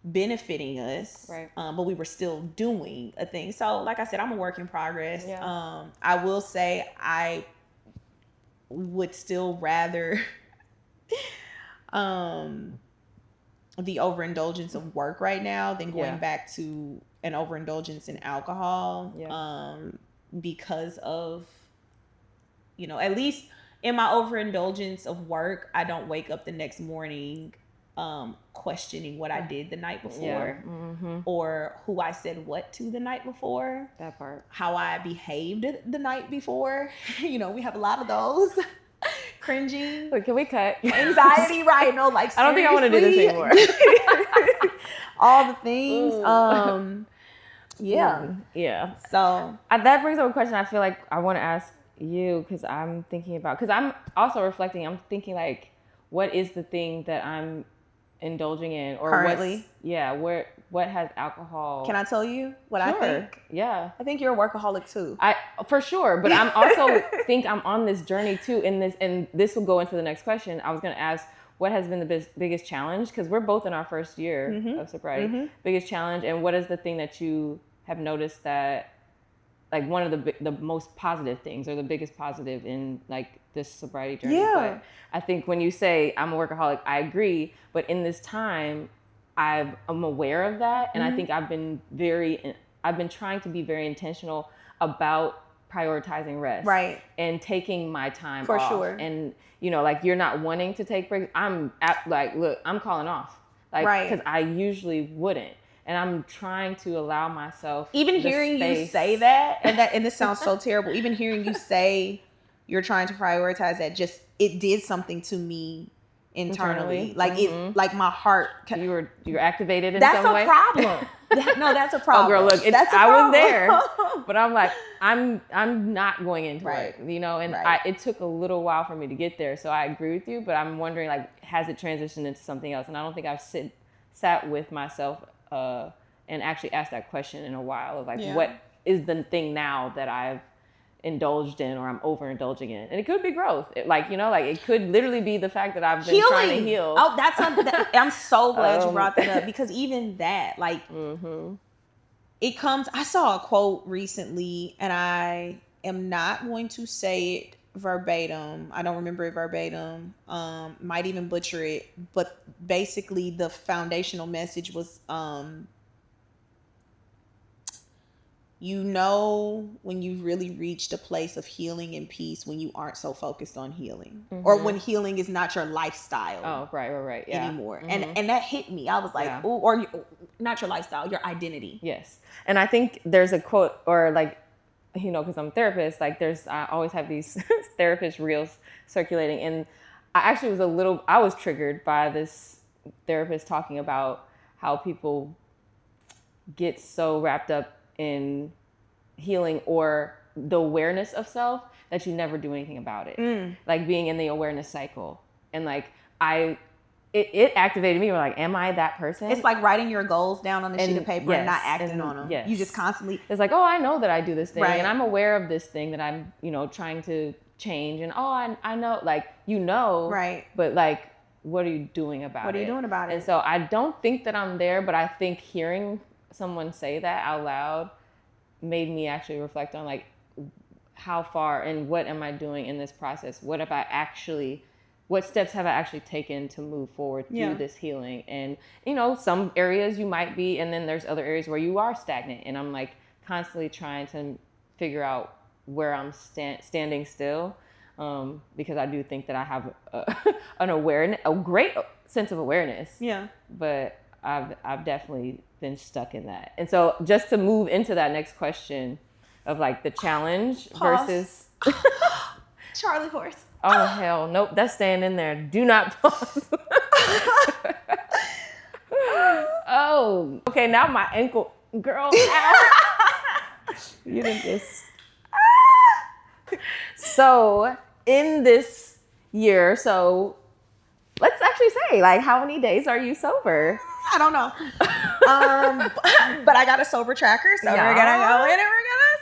benefiting us, right? But we were still doing a thing. So like I said, I'm a work in progress. I will say I would still rather the overindulgence of work right now than going back to an overindulgence in alcohol, because of, at least in my overindulgence of work, I don't wake up the next morning questioning what I did the night before, or who I said what to the night before, that part, how I behaved the night before. We have a lot of those. Cringing. Wait, can we cut? Anxiety, right? No, like seriously. I don't think I want to do this anymore. All the things. So that brings up a question I feel like I want to ask you, because I'm thinking about, because I'm also reflecting. I'm thinking like, what is the thing that I'm indulging in, or currently? What has alcohol? Can I tell you what I think? Yeah, I think you're a workaholic too. For sure, but I'm also think I'm on this journey too. And this will go into the next question. I was going to ask, what has been the biggest challenge? Because we're both in our first year of sobriety. Biggest challenge, and what is the thing that you have noticed that, like, one of the most positive things, or the biggest positive in like this sobriety journey? But I think when you say I'm a workaholic, I agree. But in this time, I'm aware of that, and I think I've been trying to be very intentional about prioritizing rest, right, and taking my time for off. sure. And like, you're not wanting to take breaks. I'm look, I'm calling off, like, right, because I usually wouldn't. And I'm trying to allow myself, even hearing you say that, and this sounds so terrible, even hearing you say you're trying to prioritize that, just, it did something to me internally. Like it, like my heart. You're activated in that's some way. That's a problem. No, that's a problem. Oh, girl, look, I was there, but I'm like, I'm not going into it, you know. And it took a little while for me to get there. So I agree with you, but I'm wondering, like, has it transitioned into something else? And I don't think I've sat with myself and actually asked that question in a while of like, what is the thing now that I've indulged in or I'm overindulging in? And it could be growth. It could literally be the fact that I've been trying to heal. Oh, I'm so glad you brought that up, because even that, like, it comes, I saw a quote recently, and I am not going to say it verbatim. I don't remember it verbatim. Might even butcher it, but basically the foundational message was, you know when you've really reached a place of healing and peace when you aren't so focused on healing, or when healing is not your lifestyle. Oh, right, yeah. Anymore. And that hit me. I was like, oh, or not your lifestyle, your identity. Yes. And I think there's a quote, or like, you know, because I'm a therapist, like I always have these therapist reels circulating. And I was triggered by this therapist talking about how people get so wrapped up in healing or the awareness of self that you never do anything about it. Like being in the awareness cycle. And like it activated me. We're like, am I that person? It's like writing your goals down on a sheet of paper and not acting on them. Yes. You just constantly. It's like, oh, I know that I do this thing, and I'm aware of this thing that I'm, you know, trying to change. And I know, like, you know, but like, what are you doing about it? What are you doing about it? And so I don't think that I'm there, but I think hearing someone say that out loud made me actually reflect on like how far and what am I doing in this process? What steps have I actually taken to move forward through this healing? And, you know, some areas you might be, and then there's other areas where you are stagnant. And I'm like constantly trying to figure out where I'm standing still. Because I do think that I have a great sense of awareness. Yeah. But I've definitely been stuck in that. And so just to move into that next question of like the challenge versus Charlie horse. Oh, hell. Nope. That's staying in there. Do not pause. Oh, okay. Now my ankle. Girl, ow. You didn't just. So, in this year, let's actually say, like, how many days are you sober? I don't know. But I got a sober tracker, so we're going to go in and we're going to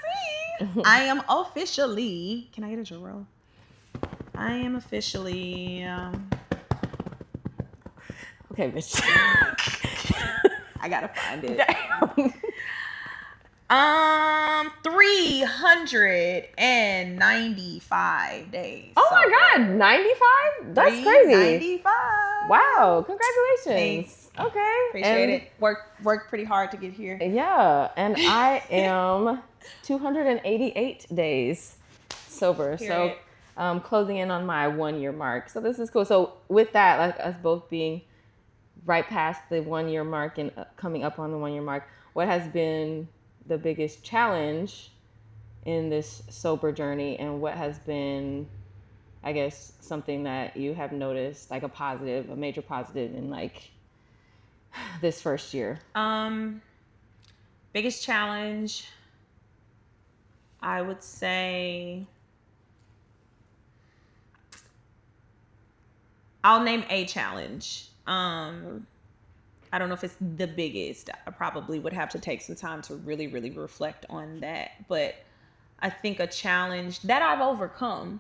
see. I am officially. Can I get a drum roll? I am officially okay, bitch. I gotta find it. 395 days. Oh my God, 95? That's crazy. 95. Wow, congratulations. Thanks. Okay. Appreciate it. Worked pretty hard to get here. Yeah, and I am 288 days sober. Period. So closing in on my 1 year mark. So this is cool. So with that, like us both being right past the 1 year mark and coming up on the 1 year mark, what has been the biggest challenge in this sober journey, and what has been, I guess, something that you have noticed, like a major positive in like this first year? Biggest challenge, I would say, I'll name a challenge. I don't know if it's the biggest. I probably would have to take some time to really, really reflect on that. But I think a challenge that I've overcome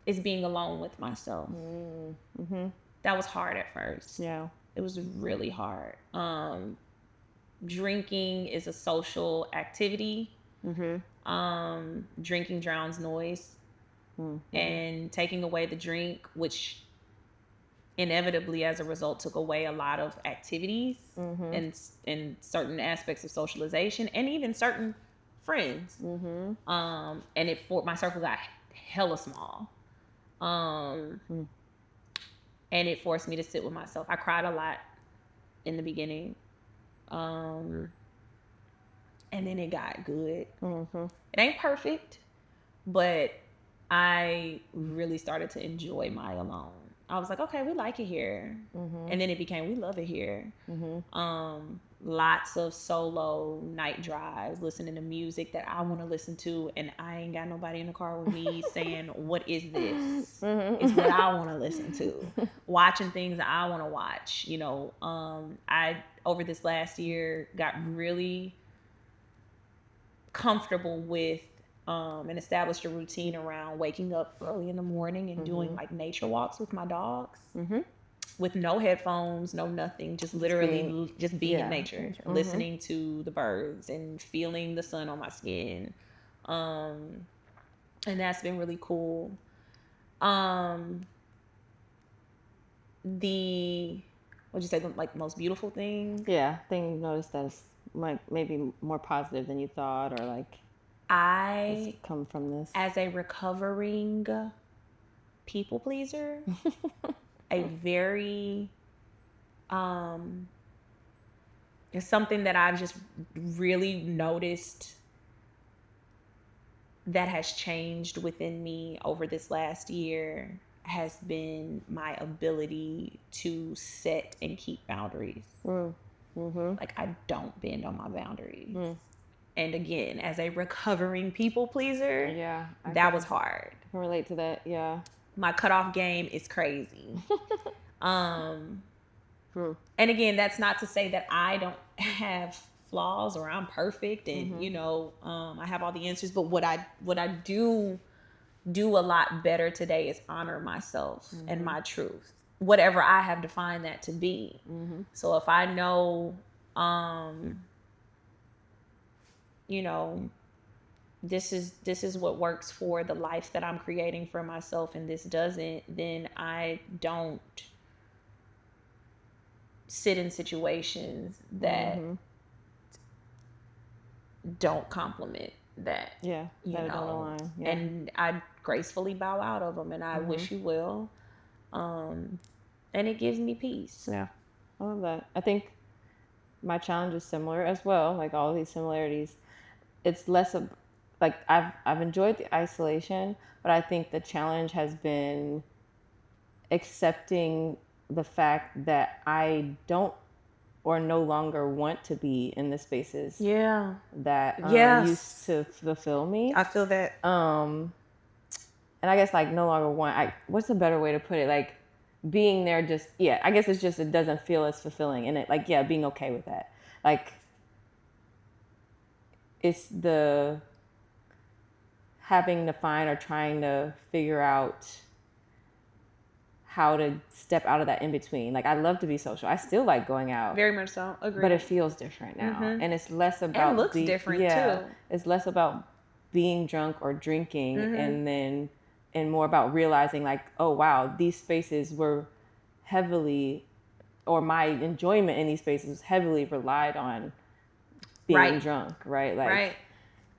is being alone with myself. Mm-hmm. That was hard at first. Yeah. It was really hard. Drinking is a social activity. Mm-hmm. Drinking drowns noise. Mm-hmm. And taking away the drink, which inevitably as a result took away a lot of activities and certain aspects of socialization and even certain friends. Mm-hmm. And my circle got hella small. And it forced me to sit with myself. I cried a lot in the beginning. And then it got good. Mm-hmm. It ain't perfect, but I really started to enjoy my alone. I was like, okay, we like it here. And then it became, we love it here. Lots of solo night drives, listening to music that I want to listen to, and I ain't got nobody in the car with me saying, what is this? It's what I want to listen to. Watching things that I want to watch. You know, I, over this last year, got really comfortable with and established a routine around waking up early in the morning and doing like nature walks with my dogs with no headphones, no nothing, just literally just being in nature, listening to the birds and feeling the sun on my skin. And that's been really cool. The, what'd you say, the like most beautiful thing? Yeah, thing you noticed that's maybe more positive than you thought, or like I come from this as a recovering people pleaser, a very it's something that I've just really noticed that has changed within me over this last year has been my ability to set and keep boundaries. Like, I don't bend on my boundaries. And again, as a recovering people pleaser, that was hard. I can relate to that. Yeah. My cutoff game is crazy. And again, that's not to say that I don't have flaws or I'm perfect and you know, I have all the answers. But what I do a lot better today is honor myself and my truth, whatever I have defined that to be. So if I know, you know, this is what works for the life that I'm creating for myself, and this doesn't, then I don't sit in situations that don't complement that. Yeah, you that know, don't align. Yeah. And I gracefully bow out of them, and I wish you well. And it gives me peace. Yeah, I love that. I think my challenge is similar as well. Like all these similarities, it's less of like I've enjoyed the isolation, but I think the challenge has been accepting the fact that I don't or no longer want to be in the spaces that used to fulfill me. I feel that. And I guess like no longer want, what's a better way to put it? Like being there just, I guess it's just, it doesn't feel as fulfilling. And it like, being okay with that. Like it's the having to find or trying to figure out how to step out of that in between. Like I love to be social. I still like going out. Very much so. Agree. But it feels different now. And it's less about and looks different too. It's less about being drunk or drinking and more about realizing like, oh wow, these spaces were heavily, or my enjoyment in these spaces heavily relied on being drunk, right? Like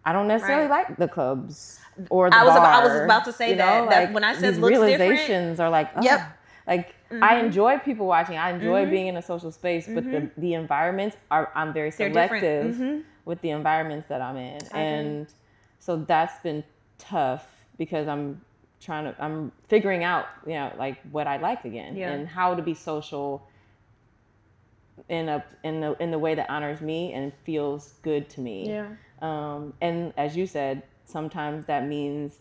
I don't necessarily like the clubs or the bar. I was about to say that like, when I said these looks realizations different, are like, oh, like I enjoy people watching. I enjoy being in a social space, but the environments I'm very selective with the environments that I'm in. And so that's been tough because I'm figuring out, you know, like what I like again and how to be social in the way that honors me and feels good to me. Yeah. And as you said, sometimes that means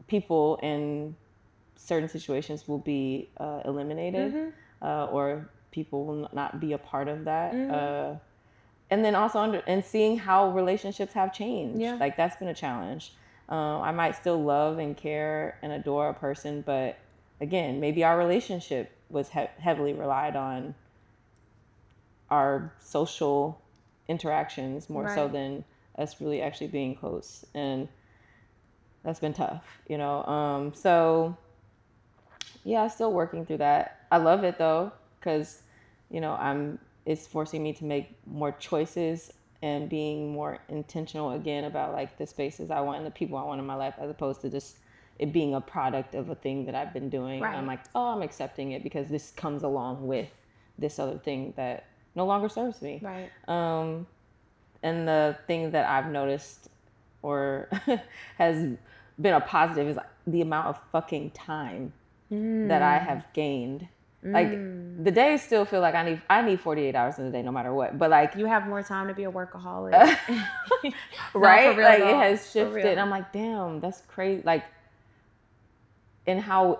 people in certain situations will be eliminated, or people will not be a part of that. And then also and seeing how relationships have changed. Yeah. Like that's been a challenge. I might still love and care and adore a person, but again, maybe our relationship was heavily relied on our social interactions more so than us really actually being close. And that's been tough, you know? So yeah, still working through that. I love it though, because, you know, it's forcing me to make more choices and being more intentional again about like the spaces I want and the people I want in my life, as opposed to just it being a product of a thing that I've been doing. Right. And I'm like, oh, I'm accepting it because this comes along with this other thing that no longer serves me. Right. And the thing that I've noticed or has been a positive is the amount of fucking time that I have gained. Like the days still feel like I need 48 hours in a day no matter what. But like you have more time to be a workaholic. Right? No, like it has shifted. And I'm like, damn, that's crazy. Like, and how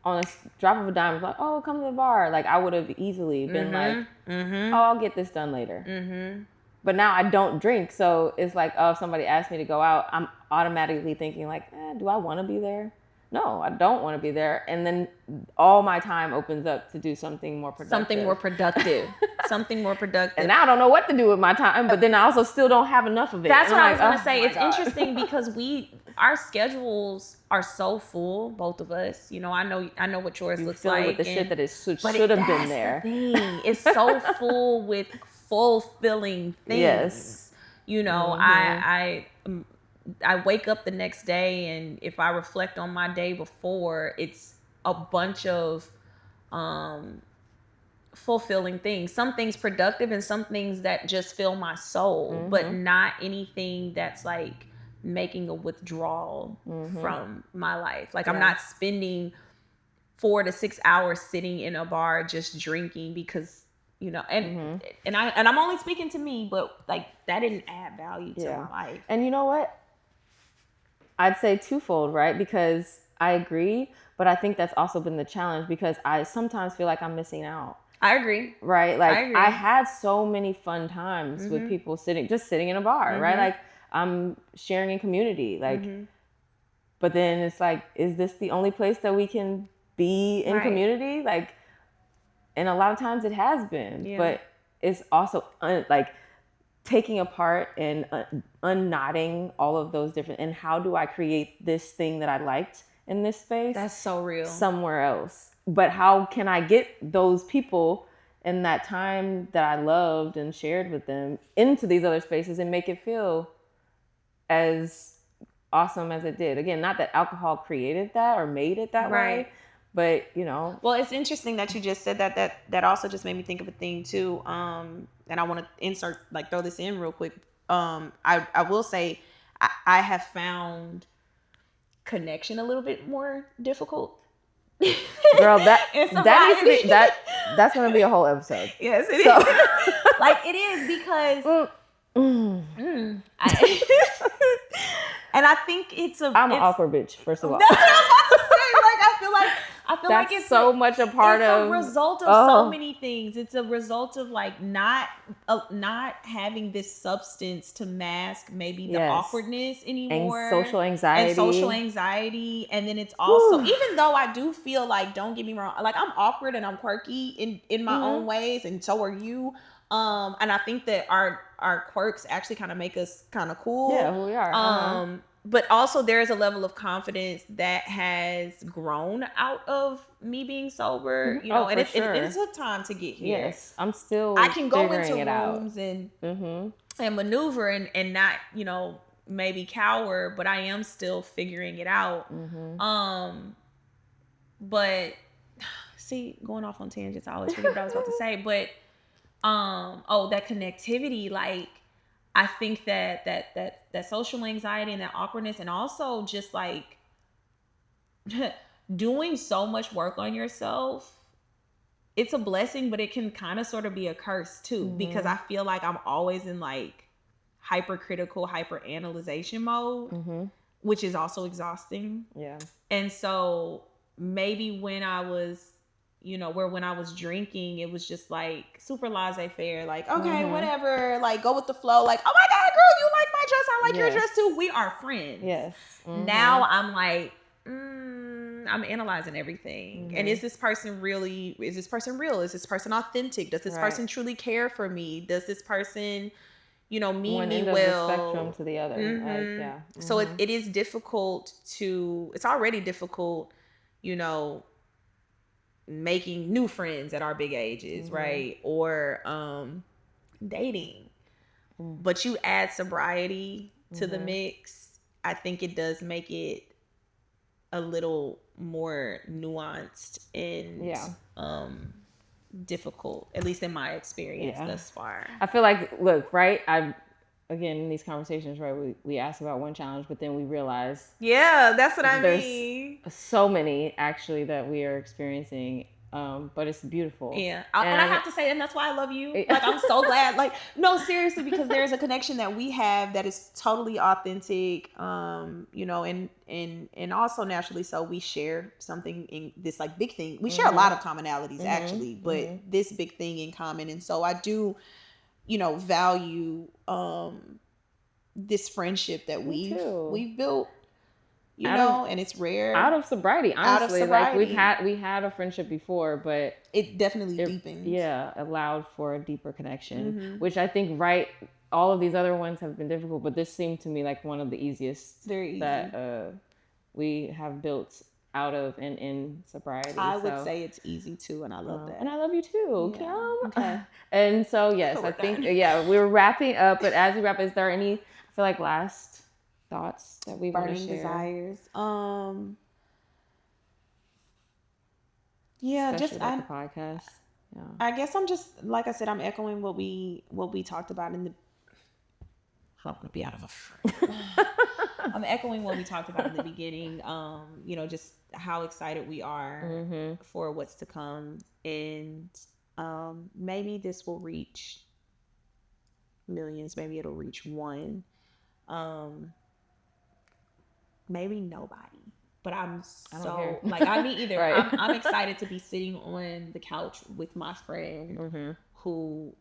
on a drop of a dime, it's like, oh, come to the bar. Like I would have easily been like, oh, I'll get this done later. But now I don't drink. So it's like, oh, if somebody asks me to go out, I'm automatically thinking like, do I want to be there? No, I don't want to be there. And then all my time opens up to do something more productive. Something more productive. And now I don't know what to do with my time, but then I also still don't have enough of it. That's what I was going to say. It's interesting because our schedules are so full, both of us. You know, I know what yours looks like. With the shit that should have been there. The thing. It's so full with fulfilling things. Yes. You know, I wake up the next day, and if I reflect on my day before, it's a bunch of fulfilling things. Some things productive and some things that just fill my soul, but not anything that's like making a withdrawal from my life. Like I'm not spending 4 to 6 hours sitting in a bar just drinking because, you know, and I'm only speaking to me, but like that didn't add value to my life. And you know what? I'd say twofold, right? Because I agree, but I think that's also been the challenge because I sometimes feel like I'm missing out. I agree. Right? Like I had so many fun times with people sitting in a bar, right? Like I'm sharing in community, like, but then it's like, is this the only place that we can be in community? Like, and a lot of times it has been, but it's also like taking apart and unknotting all of those different, and how do I create this thing that I liked in this space? That's so real. Somewhere else. But how can I get those people in that time that I loved and shared with them into these other spaces and make it feel as awesome as it did? Again, not that alcohol created that or made it that way, but you know. Well, it's interesting that you just said that. That also just made me think of a thing too. And I want to throw this in real quick. I will say I have found connection a little bit more difficult. Girl, that's gonna be a whole episode. Yes, it is. Like it is because and I think I'm an awkward bitch, first of all. That's what I was about to say. Like I feel like it's so much a part of. It's a result of so many things. It's a result of like not having this substance to mask maybe the awkwardness anymore. And social anxiety. And then it's also, even though I do feel like, don't get me wrong, like I'm awkward and I'm quirky in my own ways, and so are you. And I think that our quirks actually kind of make us kind of cool. Yeah, who we are. But also there's a level of confidence that has grown out of me being sober, you know, and it took time to get here. Yes, I'm still I can go into rooms and maneuver and not, you know, maybe cower, but I am still figuring it out. But see, going off on tangents, I always forget what I was about to say, but that connectivity, like I think that social anxiety and that awkwardness, and also just like doing so much work on yourself, it's a blessing, but it can kind of sort of be a curse too, because I feel like I'm always in like hypercritical, hyper-analyzation mode, which is also exhausting. Yeah. And so maybe when I was drinking, it was just like super laissez-faire, like, okay, whatever, like go with the flow, like, oh my God, girl, you like my dress, I like your dress too, we are friends. Yes. Now I'm like, I'm analyzing everything. And is this person real? Is this person authentic? Does this person truly care for me? Does this person, you know, mean me well? One end of the spectrum to the other. So it is difficult it's already difficult, you know, making new friends at our big ages, right? Or dating. But you add sobriety to the mix, I think it does make it a little more nuanced and difficult, at least in my experience thus far. I feel like, look, right? again, in these conversations, right, we ask about one challenge, but then we realize that's what I there's mean. so many actually that we are experiencing. But it's beautiful. Yeah. And I have to say, and that's why I love you. Like, I'm so glad. Like, no, seriously, because there's a connection that we have that is totally authentic. You know, and also naturally so we share something in this like big thing. We share a lot of commonalities actually, but this big thing in common. And so I do, you know, value this friendship that we've built. You know, and it's rare. Out of sobriety, honestly. Like we had a friendship before, but it definitely deepened. Yeah, allowed for a deeper connection, which I think all of these other ones have been difficult, but this seemed to me like one of the easiest that we have built out of and in sobriety. I would say it's ezy too, and I love that. And I love you too, yeah. Kim. Okay. And so yes, I think we're wrapping up. But as we wrap, is there any? I feel like last thoughts that we want to share? Burning desires. Yeah, especially just about the podcast. Yeah. I guess I'm just, like I said, I'm echoing what we talked about in the. I'm gonna be out of a frame. I'm echoing what we talked about in the beginning. You know, just how excited we are for what's to come, and maybe this will reach millions. Maybe it'll reach one. Maybe nobody. But I'm so like I mean either. Right. I'm excited to be sitting on the couch with my friend who,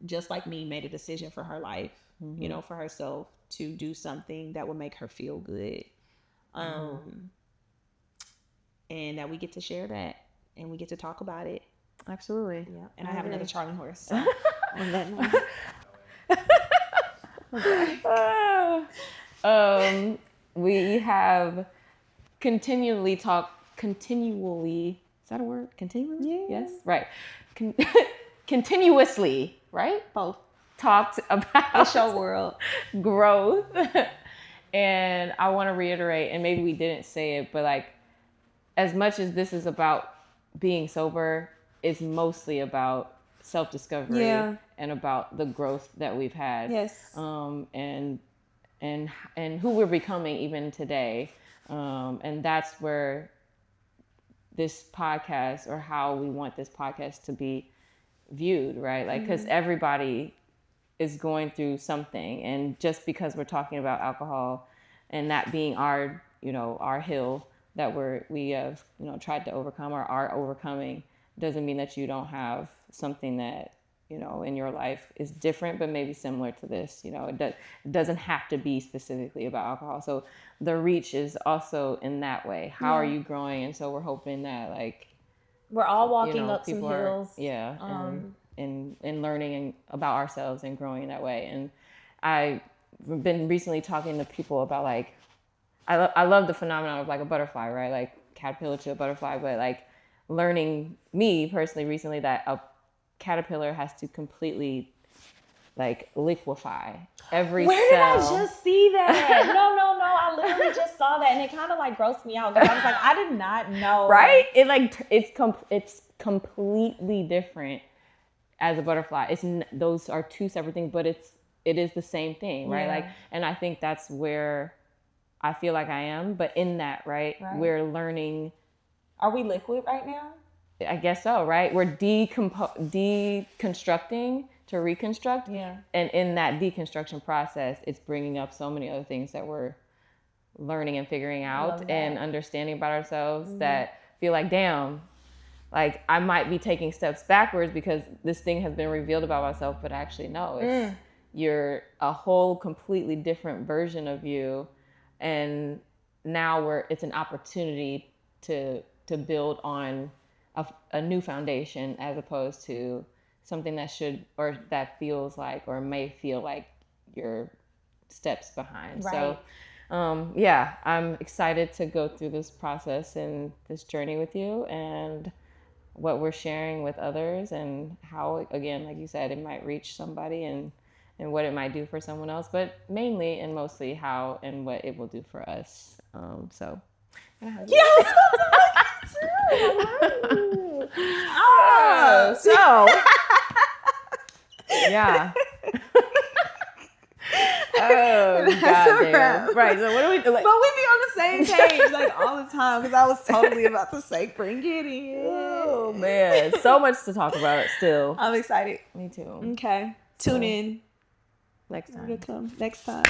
just like me, made a decision for her life, you know, for herself to do something that would make her feel good, and that we get to share that and we get to talk about it. Absolutely. Yeah. And I have another Charlie horse. So on that note. Okay. We have continually, is that a word? Continually? Yeah. Yes. Right. Continuously, right? Both. Talked about the show world growth. And I want to reiterate, and maybe we didn't say it, but like, as much as this is about being sober, it's mostly about self-discovery and about the growth that we've had. Yes. And who we're becoming even today. And that's where this podcast, or how we want this podcast to be viewed, right? Like, because everybody is going through something. And just because we're talking about alcohol and that being our, you know, our hill that we have, you know, tried to overcome or are overcoming, doesn't mean that you don't have something that, you know, in your life is different, but maybe similar to this. You know, it doesn't have to be specifically about alcohol. So the reach is also in that way. How are you growing? And so we're hoping that, like, we're all walking up some hills. And learning about ourselves and growing in that way. And I've been recently talking to people about, like, I love the phenomenon of like a butterfly, right? Like caterpillar to a butterfly, but like learning, me personally recently, that a caterpillar has to completely like liquefy every cell. Where did I just see that? No. I literally just saw that, and it kind of like grossed me out because I was like, I did not know. Right? It's completely different as a butterfly. Those are two separate things, but it is the same thing, right? Like, and I think that's where I feel like I am. But in that, right? We're learning. Are we liquid right now? I guess so, right? We're deconstructing to reconstruct. Yeah. And in that deconstruction process, it's bringing up so many other things that we're learning and figuring out and understanding about ourselves that feel like, damn, like I might be taking steps backwards because this thing has been revealed about myself, but actually no, you're a whole completely different version of you. And now it's an opportunity to build on a new foundation, as opposed to something that that feels like, or may feel like, you're steps behind. Right. So I'm excited to go through this process and this journey with you, and what we're sharing with others, and how, again, like you said, it might reach somebody, and what it might do for someone else, but mainly and mostly how and what it will do for us. So yeah. goddamn. Right. So what do we do? But we be on the same page like all the time because I was totally about to say bring it in. Oh man, so much to talk about still. I'm excited. Me too. Okay. Tune in next time. It'll come next time.